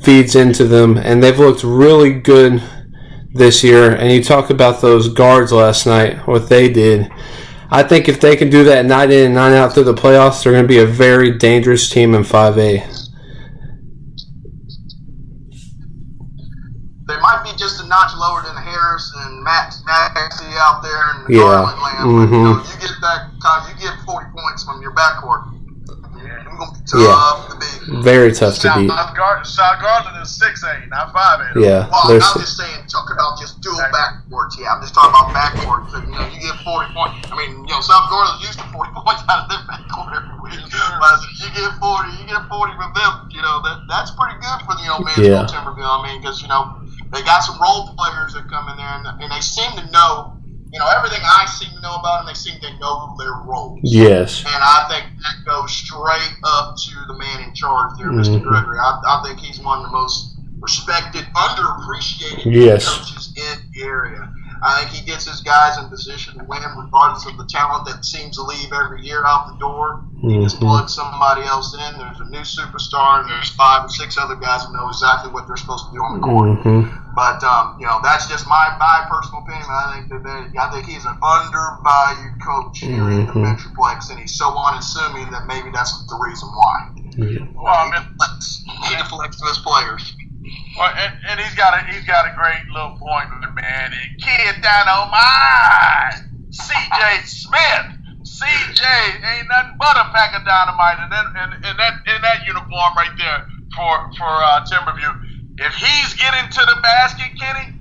feeds into them, and they've looked really good this year. And you talk about those guards last night, what they did. I think if they can do that night in and night out through the playoffs, they're going to be a very dangerous team in 5A. They might be just a notch lower than Harris and Maxey out there in the Garland land. Mm-hmm. But, you get 40 points from your backcourt. It's going to be tough to beat. Very tough to beat. South Garland is 6'8", not 5'8". Yeah. Well, I'm not just saying talk about just dual backcourts. Yeah, I'm just talking about backcourt. So, you get 40 points. I mean, South Garland's used to 40 points out of their backcourt every week. But you get 40 from them. That's pretty good for Mansville Timberville. I mean, because they got some role players that come in there, and they seem to know everything I seem to know about them, they seem to know their roles. Yes. And I think that goes straight up to the man in charge there, Mr. Gregory. I think he's one of the most respected, underappreciated coaches in the area. I think he gets his guys in position to win regardless of the talent that seems to leave every year out the door. He just plugs somebody else in. There's a new superstar, and there's 5 or 6 other guys who know exactly what they're supposed to do on the court. But that's just my personal opinion. I think he's an undervalued coach here in the Metroplex, and he's so unassuming that maybe that's the reason why. Well, he deflects to his players. Well, and he's got a great little point with it, man. And Kid Dynamite, C.J. Smith. C.J. ain't nothing but a pack of dynamite in that uniform right there for Timberview. If he's getting to the basket, Kenny,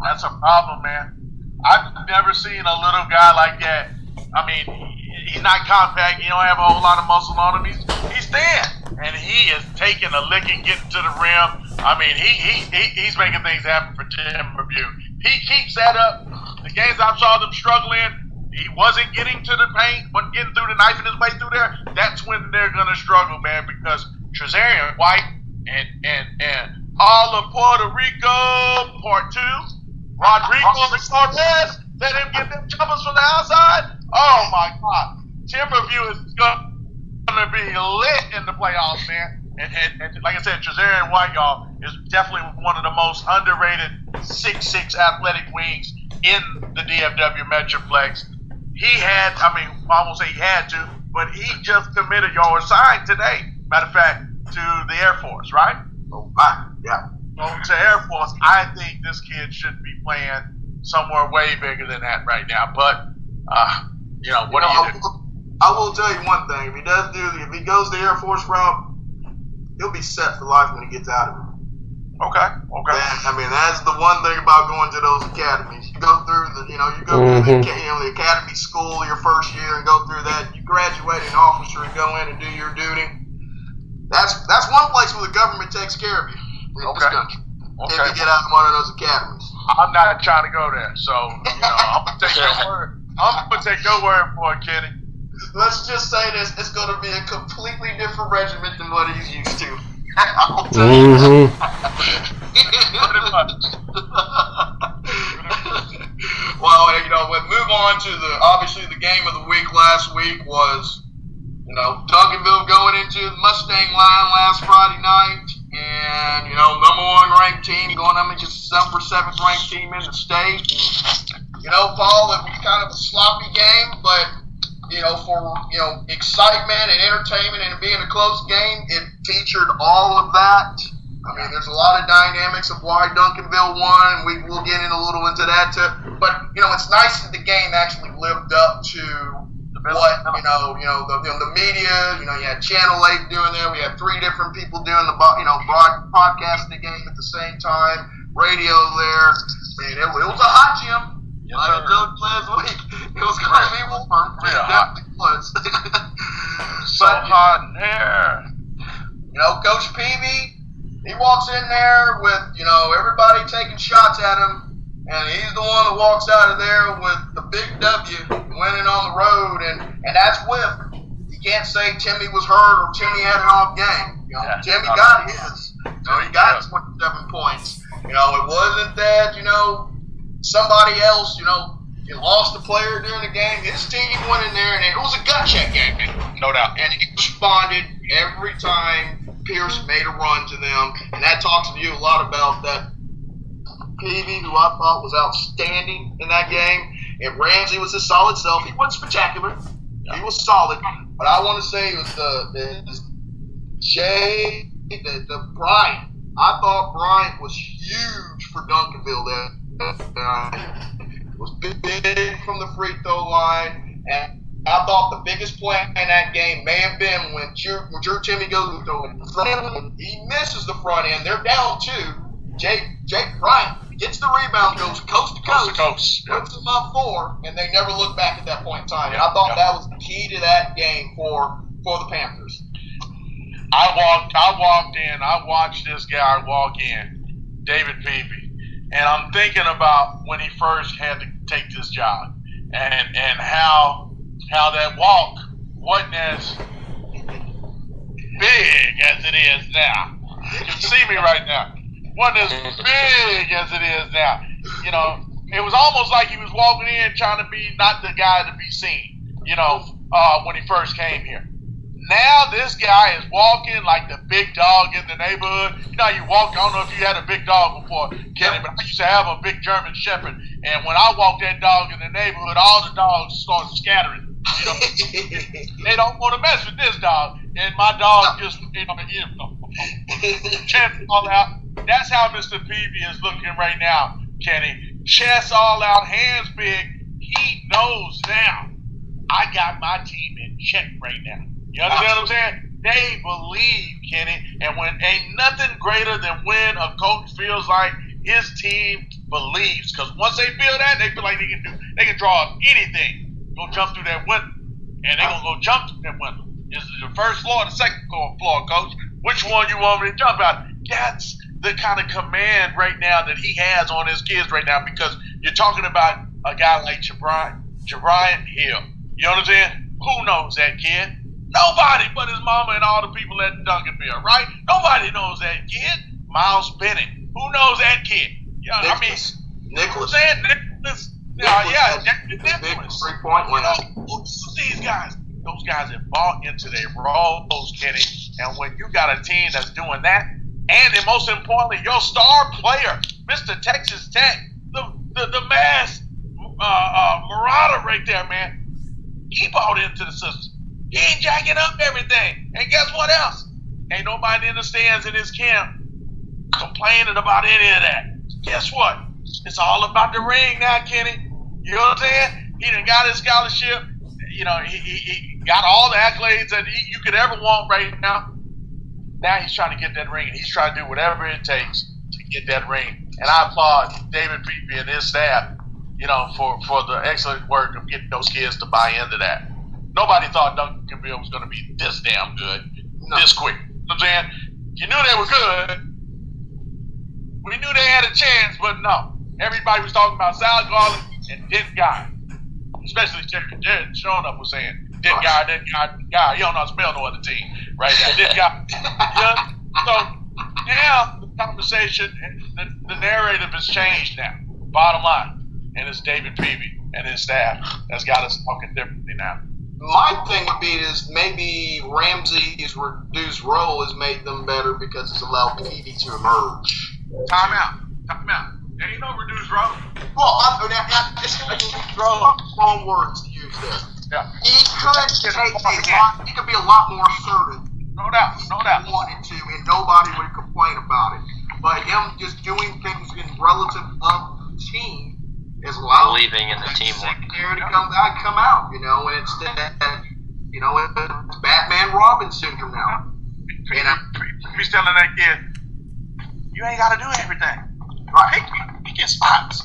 that's a problem, man. I've never seen a little guy like that. I mean, he's not compact. He don't have a whole lot of muscle on him. He's thin, and he is taking a licking, getting to the rim. I mean, he's making things happen for Timberview. He keeps that up. The games I saw them struggling, he wasn't getting to the paint, wasn't getting through the knife in his way through there. That's when they're gonna struggle, man, because Trezarian White and all of Puerto Rico, part 2, Rodrigo Cortez, let him get them jumpers from the outside. Oh my God, Timberview is gonna be lit in the playoffs, man. And like I said, Trezarian White, y'all, is definitely one of the most underrated 6'6" athletic wings in the DFW Metroplex. He had, I won't say he had to, but he just committed, y'all, or signed today, matter of fact, to the Air Force, right? Yeah. To Air Force. I think this kid should be playing somewhere way bigger than that right now. But, what do you do? I will tell you one thing. If he goes the Air Force route, he'll be set for life when he gets out of it. Okay. And, that's the one thing about going to those academies. You go through the academy school your first year and go through that. You graduate an officer and go in and do your duty. That's one place where the government takes care of you in this country. If you get out of one of those academies. I'm not trying to go there, so I'm gonna take your word. I'm gonna take your word for it, Kenny. Let's just say this: it's gonna be a completely different regiment than what he's used to. I'll tell you. Well, we'll move on to obviously the game of the week last week was, Duncanville going into the Mustang line last Friday night, and number 1 ranked team going up against the number 7th ranked team in the state. And, Paul, it was kind of a sloppy game, but for excitement and entertainment and being a close game, it featured all of that. There's a lot of dynamics of why Duncanville won. We'll get in a little into that too. But it's nice that the game actually lived up to what the media. You had Channel 8 doing that. We had 3 different people doing the broadcasting the game at the same time. Radio there. It was a hot gym. Like I told you last week, it was going to be warm. It definitely was. So hot in here. Coach Peavy, he walks in there with, everybody taking shots at him, and he's the one that walks out of there with the big W, winning on the road, and that's with. You can't say Timmy was hurt or Timmy had an off game. Timmy got his. He got his 27 points. It wasn't that, somebody else, you lost a player during the game. His team went in there, and it was a gut check game. No doubt. And he responded every time Pierce made a run to them. And that talks to you a lot about that Peavy, who I thought was outstanding in that game. And Ramsey was his solid self. He wasn't spectacular. He was solid. But I want to say it was the Bryant. I thought Bryant was huge for Duncanville there. Was big from the free throw line, and I thought the biggest play in that game may have been when Drew Timmy goes to the front end. He misses the front end. They're down 2. Jake Bryant gets the rebound, goes coast to coast, puts them up 4, and they never look back at that point in time. And I thought that was the key to that game for the Panthers. I walked in. I watched this guy walk in, David Peavy. And I'm thinking about when he first had to take this job, and how that walk wasn't as big as it is now. You can see me right now. Wasn't as big as it is now. You know, it was almost like he was walking in trying to be not the guy to be seen, you know, when he first came here. Now this guy is walking like the big dog in the neighborhood. You know how you walk, I don't know if you had a big dog before, Kenny, but I used to have a big German Shepherd. And when I walk that dog in the neighborhood, all the dogs start scattering. You know, they don't want to mess with this dog. And my dog just, chest all out. That's how Mr. Peavy is looking right now, Kenny. Chest all out, hands big. He knows now. I got my team in check right now. You understand what I'm saying? They believe, Kenny, and when ain't nothing greater than when a coach feels like his team believes. Because once they feel that, they feel like they can draw up anything, go jump through that window, and they gonna go jump through that window. Is it the first floor or the second floor, coach? Which one you want me to jump out? That's the kind of command right now that he has on his kids right now, because you're talking about a guy like Jabrian Hill. You know what I'm saying? Who knows that kid? Nobody but his mama and all the people at Duncanville, right? Nobody knows that kid. Miles Bennett. Who knows that kid? Yeah, Nicholas. Nicholas. Nicholas. Nicholas. 3-point winner. Who knows these guys? Those guys have bought into their roles, Kenny. And when you got a team that's doing that, and then most importantly, your star player, Mr. Texas Tech, the mass Miranda right there, man, he bought into the system. He ain't jacking up everything. And guess what else? Ain't nobody in the stands in his camp complaining about any of that. Guess what? It's all about the ring now, Kenny. You know what I'm saying? He done got his scholarship. You know, he got all the accolades that you could ever want right now. Now he's trying to get that ring, and he's trying to do whatever it takes to get that ring. And I applaud David Peavy and his staff, you know, for the excellent work of getting those kids to buy into that. Nobody thought Duncanville was going to be this damn good, this quick. You know what I'm saying? You knew they were good. We knew they had a chance, but no. Everybody was talking about Sal Garland and Dent Guy. Especially Jared showing up was saying, Dent Guy. You don't know how to spell no other team right now. Dent Guy. Yeah? So now the conversation, the narrative has changed now. Bottom line. And it's David Peavy and his staff that's got us talking differently now. My thing would be is maybe Ramsey's reduced role has made them better because it's allowed Peavy to emerge. Time out. There ain't no reduced role. Well, it's wrong words to use there. Yeah. He could be a lot more assertive. No doubt. If he wanted to, and nobody would complain about it. But him just doing things in relative of the team is allowed believing in the teamwork. There to come out, you know, and it's Batman Robin syndrome now. He's telling that kid, you ain't got to do everything. Right? Pick your spots.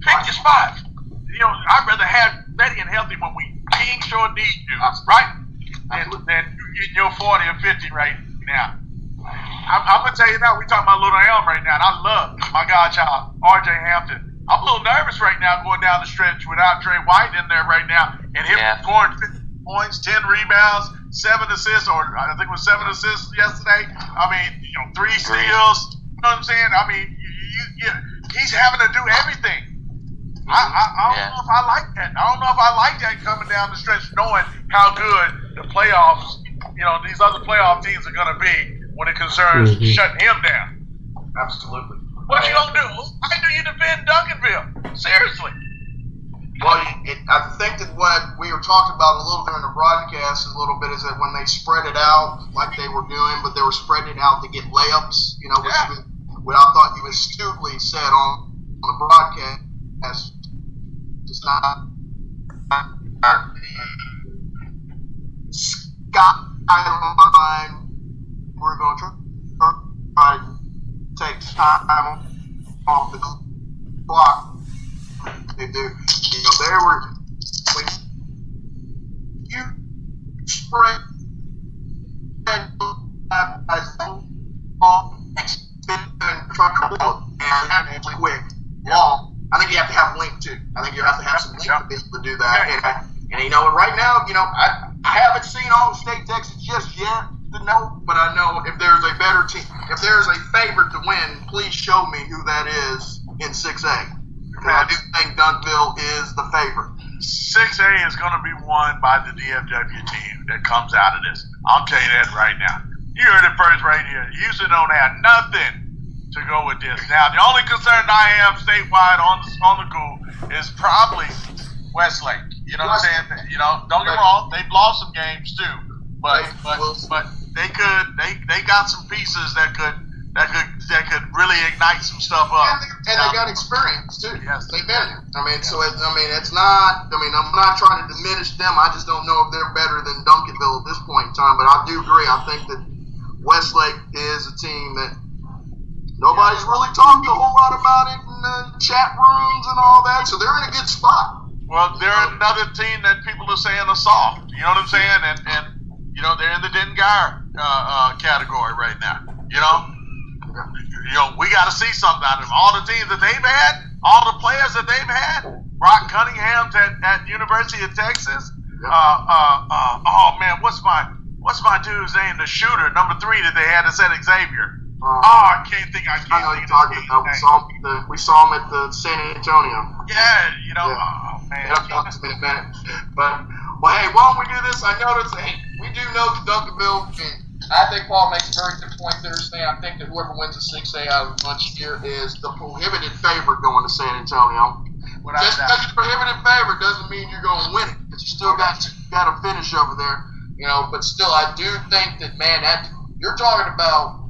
Pick your spots. You know, I'd rather have steady and healthy when we dang sure need you, right? Than you getting your 40 or 50 right now. I'm going to tell you now, we talking about Little Elm right now, and I love my godchild, R.J. Hampton. I'm a little nervous right now going down the stretch without Trey White in there right now, and him scoring 50 points, 10 rebounds, 7 assists, or I think it was 7 assists yesterday. I mean, 3 steals. You know what I'm saying? I mean, he's having to do everything. I don't know if I like that. I don't know if I like that coming down the stretch, knowing how good the playoffs, these other playoff teams are going to be when it concerns shutting him down. Absolutely. What you gonna do? How do you defend Duncanville? Seriously. Well, I think that what we were talking about a little during the broadcast a little bit is that when they spread it out like they were doing, but they were spreading it out to get layups, which is what I thought you astutely said on the broadcast. It's not skyline. We're going to try to take time off the clock. They do. They were when you spread and try to mean, quick, long. I think you have to have length too. I think you have to have some length to be able to do that. And you know, right now, you know, I haven't seen all of State Texas just yet to know, but I know if there's a better team, if there's a favorite to win, please show me who that is in 6A. I do think Dunkville is the favorite. 6A is going to be won by the DFW team that comes out of this. I'll tell you that right now. You heard it first right here. Houston don't have nothing to go with this. Now, the only concern I have statewide on the go is probably Westlake. You know what I'm saying? You know, don't get me wrong, they've lost some games too, but they got some pieces that could really ignite some stuff up. And they got experience too. Yes, they've been there. I mean, so it's not. I mean, I'm not trying to diminish them. I just don't know if they're better than Duncanville at this point in time. But I do agree. I think that Westlake is a team that nobody's really talked a whole lot about it in the chat rooms and all that. So they're in a good spot. Well, they're another team that people are saying are soft. You know what I'm saying? And you know, they're in the Dengar category right now. You know, we got to see something out of them. All the teams that they've had, all the players that they've had. Brock Cunningham at University of Texas. Oh man, what's my dude's name? The shooter, number 3 that they had that said Xavier. I can't think. I know you're talking about. We saw him at the San Antonio. Yeah, you know. Yeah. Oh man. It'll talk to me in a minute. But well, hey, why don't we do this? I noticed. Hey, we do know that Duncanville. I think Paul makes a very good point there. I think that whoever wins the 6A out of the bunch here is the prohibited favorite going to San Antonio. Just because you're prohibited favorite doesn't mean you're going to win it. Because you still got to finish over there. You know, but still, I do think that, man, that you're talking about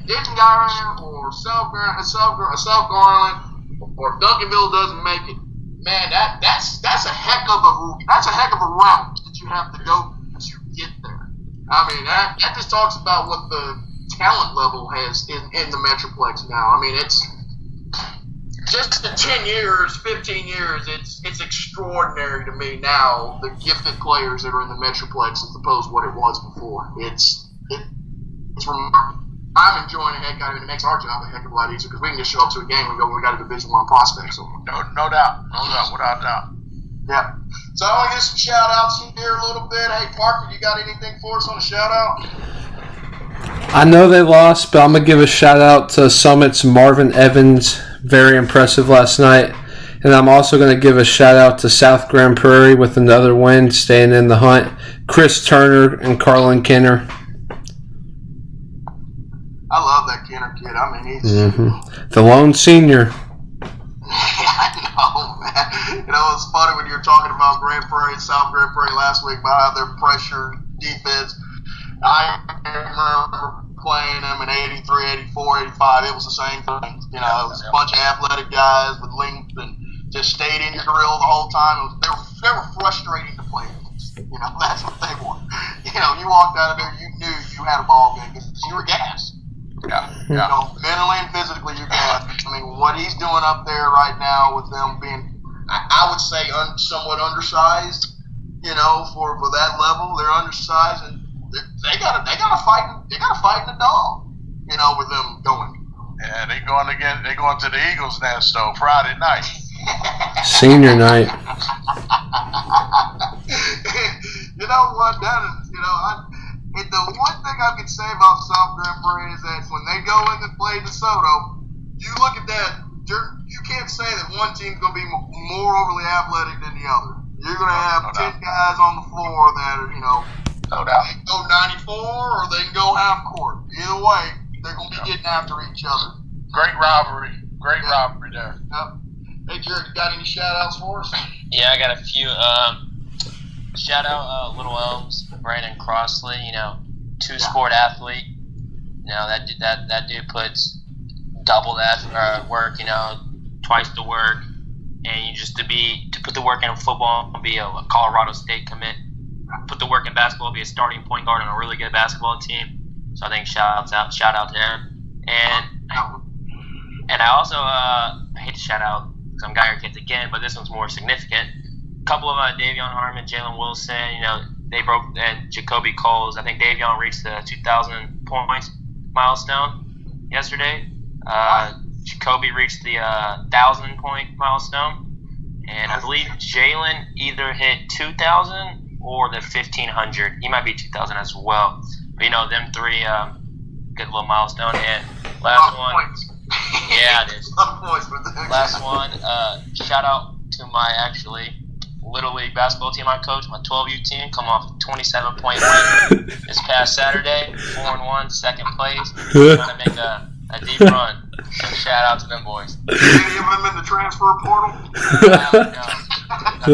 Dengar or South Garland, or if Duncanville doesn't make it, man, that's a heck of a route that you have to go to get there. I mean, that just talks about what the talent level has in the Metroplex now. I mean, it's just in 10 years, 15 years, it's extraordinary to me now, the gifted players that are in the Metroplex as opposed to what it was before. It's remarkable. I'm enjoying the heck out of it. It makes our job a heck of a lot easier because we can just show up to a game and go, we got a Division I prospect. So. No doubt, without doubt. Yeah. So I want to get some shout-outs here a little bit. Hey, Parker, you got anything for us on a shout-out? I know they lost, but I'm going to give a shout-out to Summit's Marvin Evans. Very impressive last night. And I'm also going to give a shout-out to South Grand Prairie with another win, staying in the hunt. Chris Turner and Carlin Kenner. I love that Kenner kid. I mean, he's... The lone senior. I know, man. You know, it's funny when you're talking about Grand Prairie and South Grand Prairie last week about how their pressure defense. I remember playing them in 83, 84, 85. It was the same thing. You know, it was a bunch of athletic guys with length and just stayed in your grill the whole time. They were frustrating to play against. You know, that's what they were. You know, you walked out of there, you knew you had a ball game because you were gassed. Yeah. You know, mentally and physically, you're gassed. I mean, what he's doing up there right now with them being, I would say, somewhat undersized. You know, for that level, they're undersized and they got a fight in the dog. You know, with them going. Yeah, they going to the Eagles nest though Friday night. Senior night. You know what? The one thing I can say about South Grand Prairie is that when they go in and play DeSoto, you look at that, you can't say that one team's going to be more overly athletic than the other. You're going to have 10 guys on the floor that are, you know, they can go 94 or they can go half court. Either way, they're going to be getting after each other. Great rivalry. Rivalry there. Yep. Hey, Jared, you got any shout-outs for us? Yeah, I got a few. Shout out Little Elms, Brandon Crossley, you know, two-sport athlete. You know, that dude puts double that work, you know, twice the work. And you just to put the work in football, be a Colorado State commit, put the work in basketball, be a starting point guard on a really good basketball team. So I think shout out to him. And I also I hate to shout out some Geiger kids again, but this one's more significant. A couple of Davion Harmon, Jalen Wilson, you know, they broke, and Jacoby Coles. I think Davion reached the 2,000 points milestone yesterday. Jacoby reached the 1,000-point milestone. And I believe Jalen either hit 2,000 or the 1,500. He might be 2,000 as well. But, them three, good little milestone. And last one. Yeah, it is. Last one, shout out to my, Little League basketball team I coach, my 12U team, come off a 27-point win this past Saturday, 4-1, second place. Trying to make a deep run. So shout out to them boys. Did any of them in the transfer portal? No.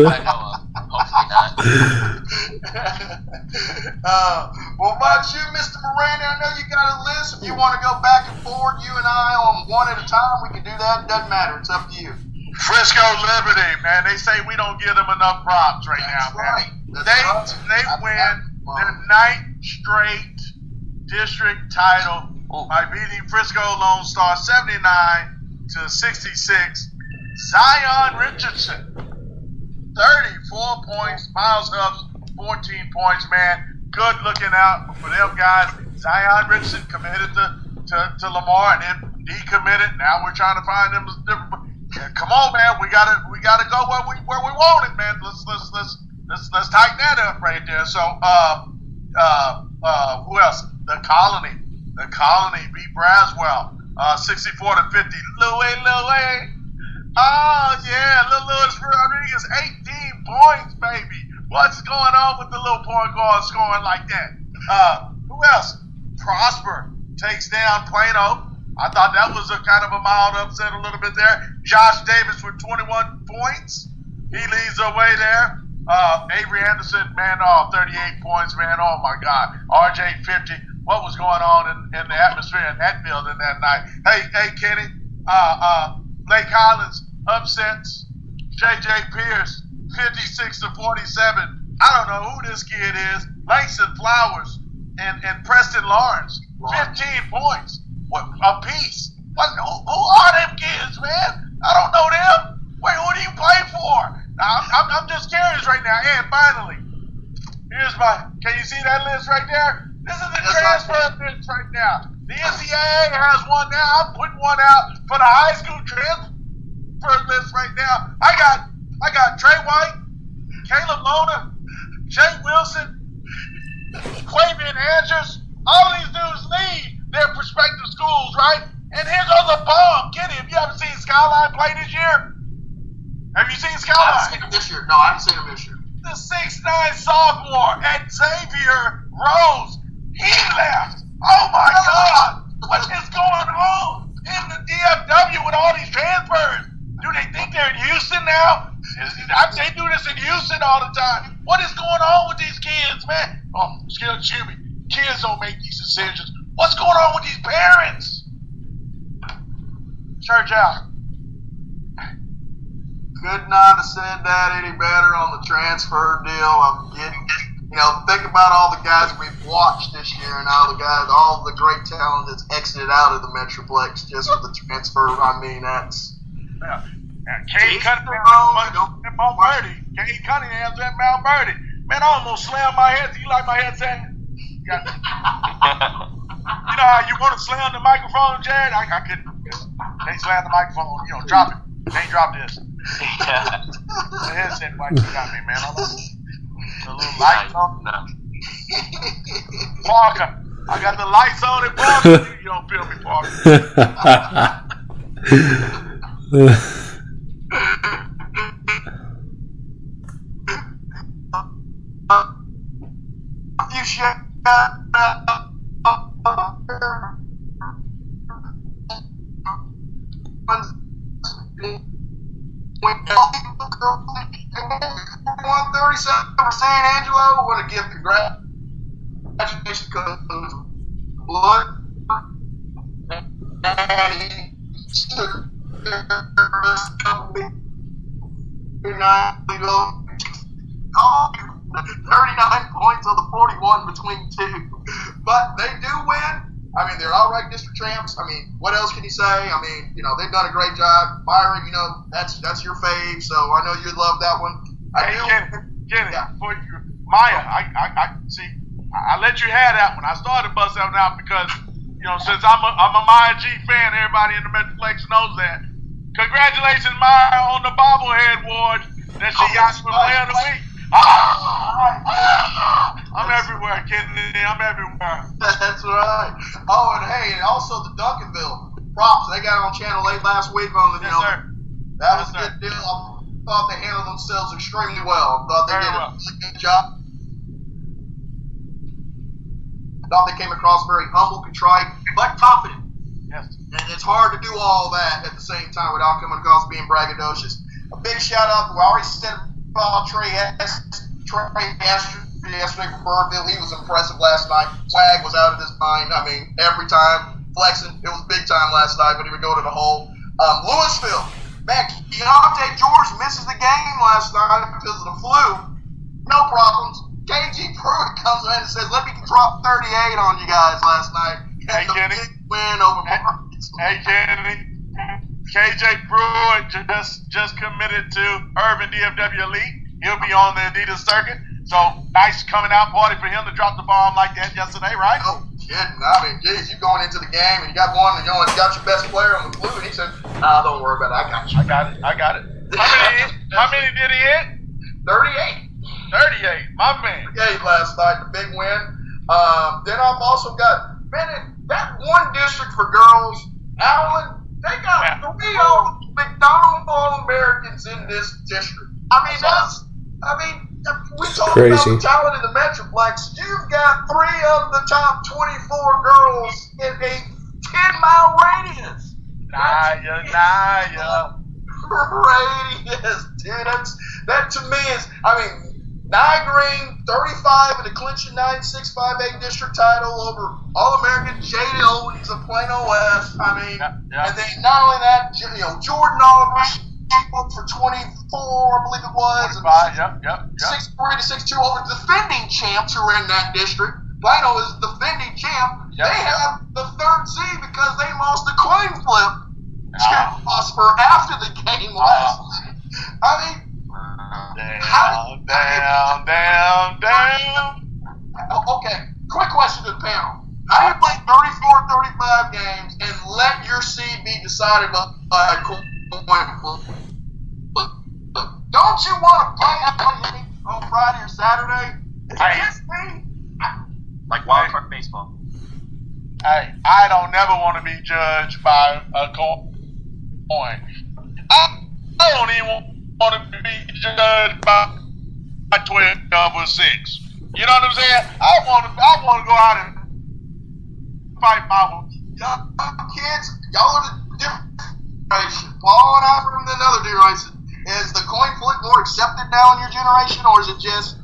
I know of. Hopefully not. What about you, Mr. Miranda? I know you got a list. If you want to go back and forth, you and I, on one at a time, we can do that. It doesn't matter. It's up to you. Frisco Liberty, man. They say we don't give them enough props right now, man. They win their 9th straight district title by beating Frisco Lone Star 79-66. Zion Richardson, 34 points. Miles Hubbs, 14 points, man. Good looking out for them guys. Zion Richardson committed to Lamar and then decommitted. Now we're trying to find them different. Come on, man. We gotta go where we want it, man. Let's tighten that up right there. So who else? The Colony beat Braswell 64-50. Louis. Oh yeah, little Luis Rodriguez, 18 points, baby. What's going on with the little point guard scoring like that? Who else? Prosper takes down Plano. I thought that was a kind of a mild upset a little bit there. Josh Davis with 21 points. He leads the way there. Avery Anderson, man, 38 points, man. Oh, my God. RJ, 50. What was going on in the atmosphere in that building that night? Hey, Kenny. Lake Highlands upsets J.J. Pierce, 56-47. I don't know who this kid is. Langston Flowers and Preston Lawrence, 15 points. What a piece. Who are them kids, man? I don't know them. Wait, who do you play for? I'm just curious right now. And finally, can you see that list right there? This is the transfer list right now. The NCAA has one now. I'm putting one out for the high school transfer list right now. I got Trey White, Caleb Lona, Jay Wilson, Quavian Andrews. All these dudes leave their prospective schools, right? And here's on the bomb. Kenny, have you ever seen Skyline play this year? Have you seen Skyline? I haven't seen him this year. No, I haven't seen him this year. The 6'9" sophomore at Xavier Rose, he left. Oh my God! What is going on in the DFW with all these transfers? Do they think they're in Houston now? They do this in Houston all the time. What is going on with these kids, man? Oh, excuse me. Kids don't make these decisions. What's going on with these parents? Church out. Could not have said that any better on the transfer deal. I'm getting, think about all the guys we've watched this year and all the great talent that's exited out of the Metroplex just with the transfer. I mean, that's. Yeah. Kate Cunningham's at Mount Verdi. Kate Cunningham's at Mount Verdi. Man, I almost slammed my head. Do you like my headset? You know how you want to slam the microphone, Jared? I couldn't. They slam the microphone. Drop it. They drop this. The headset mic got me, man. The little lights on. No. Parker, I got the lights on at Parker. You don't feel me, Parker. You should. For San Angelo, what a gift! Congratulations, Coach Blood. Oh, 39 points on the 41 between two. But they do win. I mean, they're all right district champs. I mean, what else can you say? I mean, they've done a great job. Byron, that's your fave, so I know you'd love that one. Kenny, before you, Maya, I see. I let you have that one. I started busting out because since I'm a Maya G fan, everybody in the Metroplex knows that. Congratulations, Maya, on the bobblehead award that she got for Player of the Week. I'm everywhere, Kennedy. I'm everywhere. That's right. Oh, and hey, and also the Duncanville props. They got it on Channel 8 last week on the, that was a good deal. I thought they handled themselves extremely well. I thought they did a really good job. I thought they came across very humble, contrite, but confident. Yes. And it's hard to do all that at the same time without coming across being braggadocious. A big shout out to, I already said about Trey yesterday for Burville. He was impressive last night. Swag was out of his mind. I mean, every time flexing. It was big time last night when he would go to the hole. Louisville, man, Keontae George misses the game last night because of the flu. No problems. KG Pruitt comes in and says, let me drop 38 on you guys last night. Hey, Kenny. Win over Marcus. Hey, Kenny. KJ Pruitt just committed to Urban DFW Elite. He'll be on the Adidas circuit. So, nice coming out party for him to drop the bomb like that yesterday, right? Oh, kidding. I mean, geez, you going into the game and you got one and you only got your best player on the blue, and he said, nah, don't worry about it. I got you. I got it. How many did he hit? 38. 38. My man. 38 last night, the big win. Then I've also got, man, that one district for girls, Allen, they got 3 McDonald All-Americans in this district. We talk Crazy. about talent in the Metroplex. You've got 3 of the top 24 girls in a 10-mile radius. Naya. Radius, dude. That to me is, Nia Green, 35 in the clinching 9658 district title over All-American Jade Owens of Plano West. And then not only that, Jordan Oliver, she booked for 24, I believe it was. 25, yep. 6'3" to 6'2" over defending champs who are in that district. Plano is the defending champ. Yep, they have the 3rd seed because they lost the coin flip to Prosper after the game last night. Damn. Okay, quick question to the panel. How do you play 34, 35 games and let your seed be decided by a coin flip? Don't you want to play on Friday or Saturday? Is it just me? Like wild card baseball. Hey, I don't never want to be judged by a coin. I don't even want to be judged by 12 or 6. You know what I'm saying? I want to go out and fight my own. Young kids, y'all are the different generation. Paul and I from another generation. Is the coin flip more accepted now in your generation, or is it just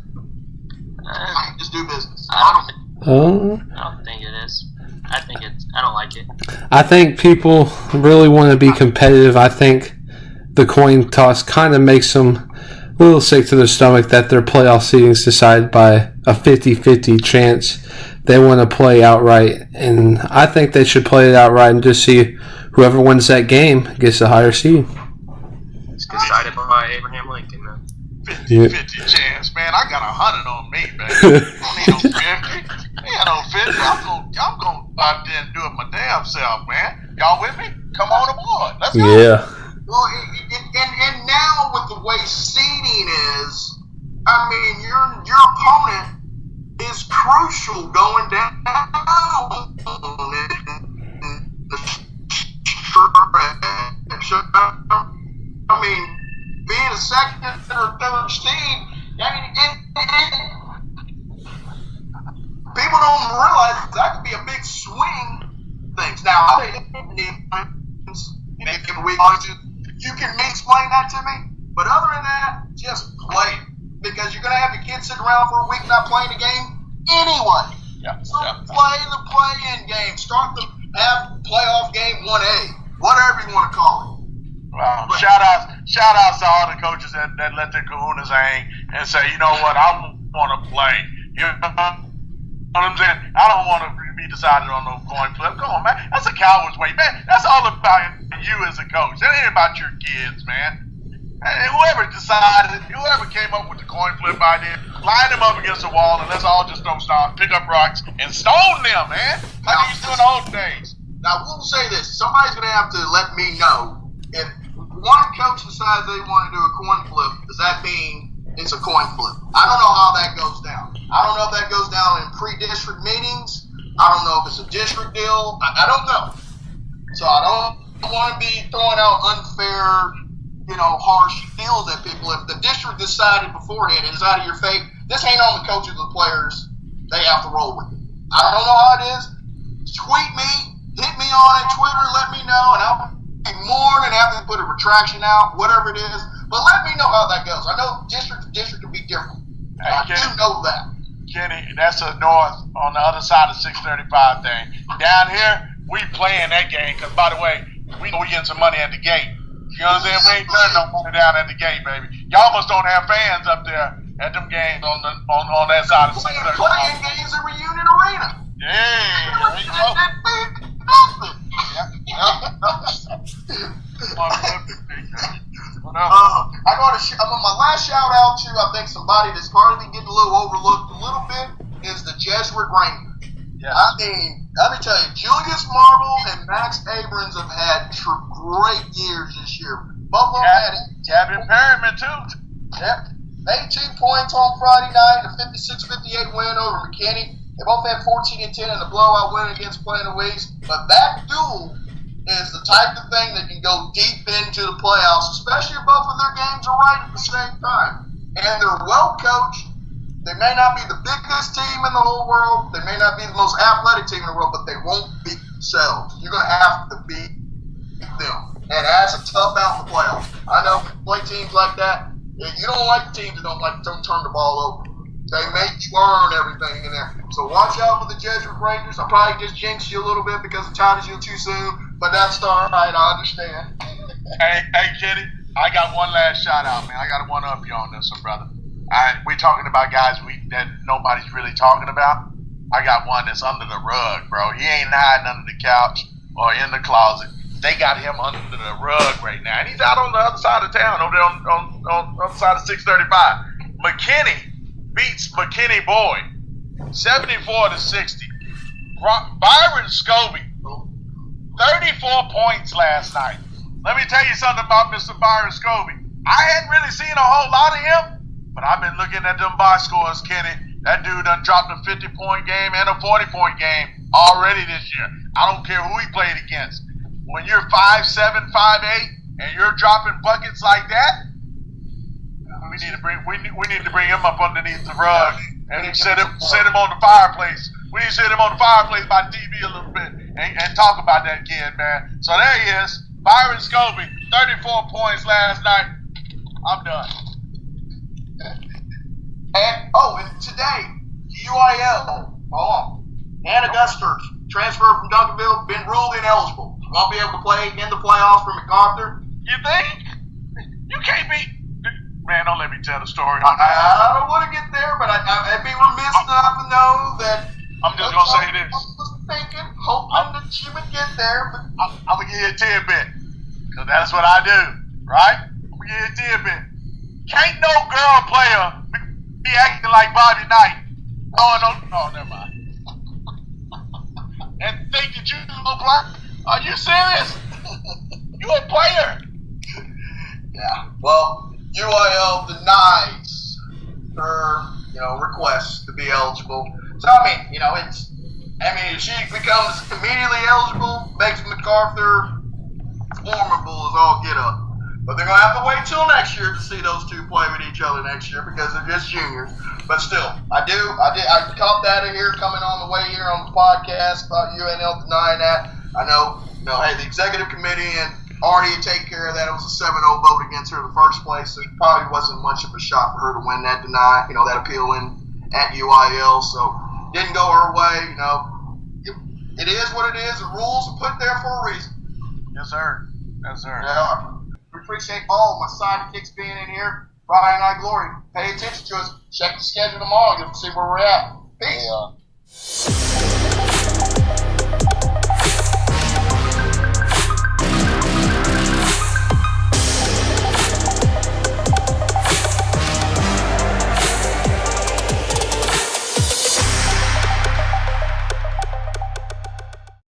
do business? I don't think it is. I don't like it. I think people really want to be competitive. I think the coin toss kind of makes them a little sick to their stomach that their playoff seeding is decided by a 50-50 chance. They want to play outright, and I think they should play it outright and just see whoever wins that game gets a higher seed. It's decided by Abraham Lincoln, man. 50 chance, man. I got 100 on me, man. I don't need no 50. I got no 50. I'm going to out there and do it my damn self, man. Y'all with me? Come on aboard. Let's go. Yeah. Well, and now with the way seeding is, your opponent is crucial going down. Being a second or 3rd seed, people don't realize that could be a big swing things. Now, you can explain that to me, but other than that, just play it. Because you're going to have your kids sitting around for a week not playing the game anyway. Play the play-in game. Start the playoff game 1A, whatever you want to call it. Wow. Shout outs to all the coaches that let their kahunas hang and say, you know what, I want to play. You know what I'm saying? I don't want to be decided on no coin flip. Come on, man. That's a coward's way, man. That's all about you as a coach. That ain't about your kids, man. And whoever came up with the coin flip idea, line them up against the wall and let's all just throw stones, pick up rocks, and stone them, man. Like they used to do in the old days. Now, we'll say this. Somebody's going to have to let me know if one coach decides they want to do a coin flip, does that mean it's a coin flip? I don't know how that goes down. I don't know if that goes down in pre-district meetings. I don't know if it's a district deal. I don't know. So I don't want to be throwing out unfair, harsh deals at people. If the district decided beforehand and it's out of your fate, this ain't on the coaches or the players. They have to roll with it. I don't know how it is. Tweet me, hit me on Twitter, let me know, and I'll be more than happy to put a retraction out, whatever it is. But let me know how that goes. I know district to district can be different. Hey, I do know that. Kenny, that's the north on the other side of 635 thing. Down here, we playing that game because, by the way, we getting some money at the gate. You know what I'm saying? We ain't turning no money down at the gate, baby. Y'all must don't have fans up there at them games on that side of 635. Playing games at Reunion Arena. Yeah, there you go. I'm on my last shout out to, I think, somebody that's probably getting a little overlooked a little bit is the Jesuit Rangers. Yeah. I mean, let me tell you, Julius Marble and Max Abrams have had great years this year. Both of them had it. Gavin Perryman, too. Yep. 18 points on Friday night, a 56-58 win over McKinney. They both had 14 and 10 in the blowout win against Plano Weeks. But that duel is the type of thing that can go deep into the playoffs, especially if both of their games are right at the same time. And they're well coached. They may not be the biggest team in the whole world. They may not be the most athletic team in the world, but they won't beat themselves. You're going to have to beat them. And that's a tough out in the playoffs. I know play teams like that. You don't like teams that don't turn the ball over. They make you earn everything in there. So watch out for the Jesuit Rangers. I probably just jinxed you a little bit because I touted you too soon, but that's all right. I understand. Hey, Kenny, I got one last shout out, man. I got to one up you on this one, brother. We talking about guys that nobody's really talking about. I got one that's under the rug, bro. He ain't hiding under the couch or in the closet. They got him under the rug right now, and he's out on the other side of town, over there on the other side of 635. McKinney beats McKinney Boyd 74-60. Byron Scobie 34 points last night. Let me tell you something about Mr. Byron Scobie. I hadn't really seen a whole lot of him, but I've been looking at them box scores, Kenny. That dude done dropped a 50-point game and a 40-point game already this year. I don't care who he played against. When you're 5'7", 5'8", and you're dropping buckets like that, we need to bring him up underneath the rug and set him on the fireplace. We need to set him on the fireplace by TV a little bit and talk about that kid, man. So there he is, Byron Scobie, 34 points last night. I'm done. And today, UIL, Hannah Dusters, transferred from Duncanville, been ruled ineligible. Won't be able to play in the playoffs for MacArthur. You think? You can't be. Man, don't let me tell the story. I don't want to get there, but I'd be remiss not to know that. I'm just going to say this. I was thinking, hoping that she would get there, but I'm going to give you a tidbit. Because that's what I do, right? I'm going to give you a tidbit. Can't no girl player be acting like Bobby Knight. Oh, never mind. And think that you look like. Are you serious? You a player? Yeah. Well, UIL denies her, request to be eligible. So if she becomes immediately eligible, makes MacArthur formidable as all get up. But they're gonna have to wait till next year to see those two play with each other next year because they're just juniors. But still, I caught that here coming on the way here on the podcast about UNL denying that. I know, hey, the executive committee and already taken care of that. It was a 7-0 vote against her in the first place, so it probably wasn't much of a shot for her to win that that appeal at UIL. So didn't go her way. It is what it is. The rules are put there for a reason. Yes, sir. Yes, sir. Yeah. We appreciate all my sidekicks being in here. Friday Night Glory. Pay attention to us. Check the schedule tomorrow. You'll see where we're at. Peace.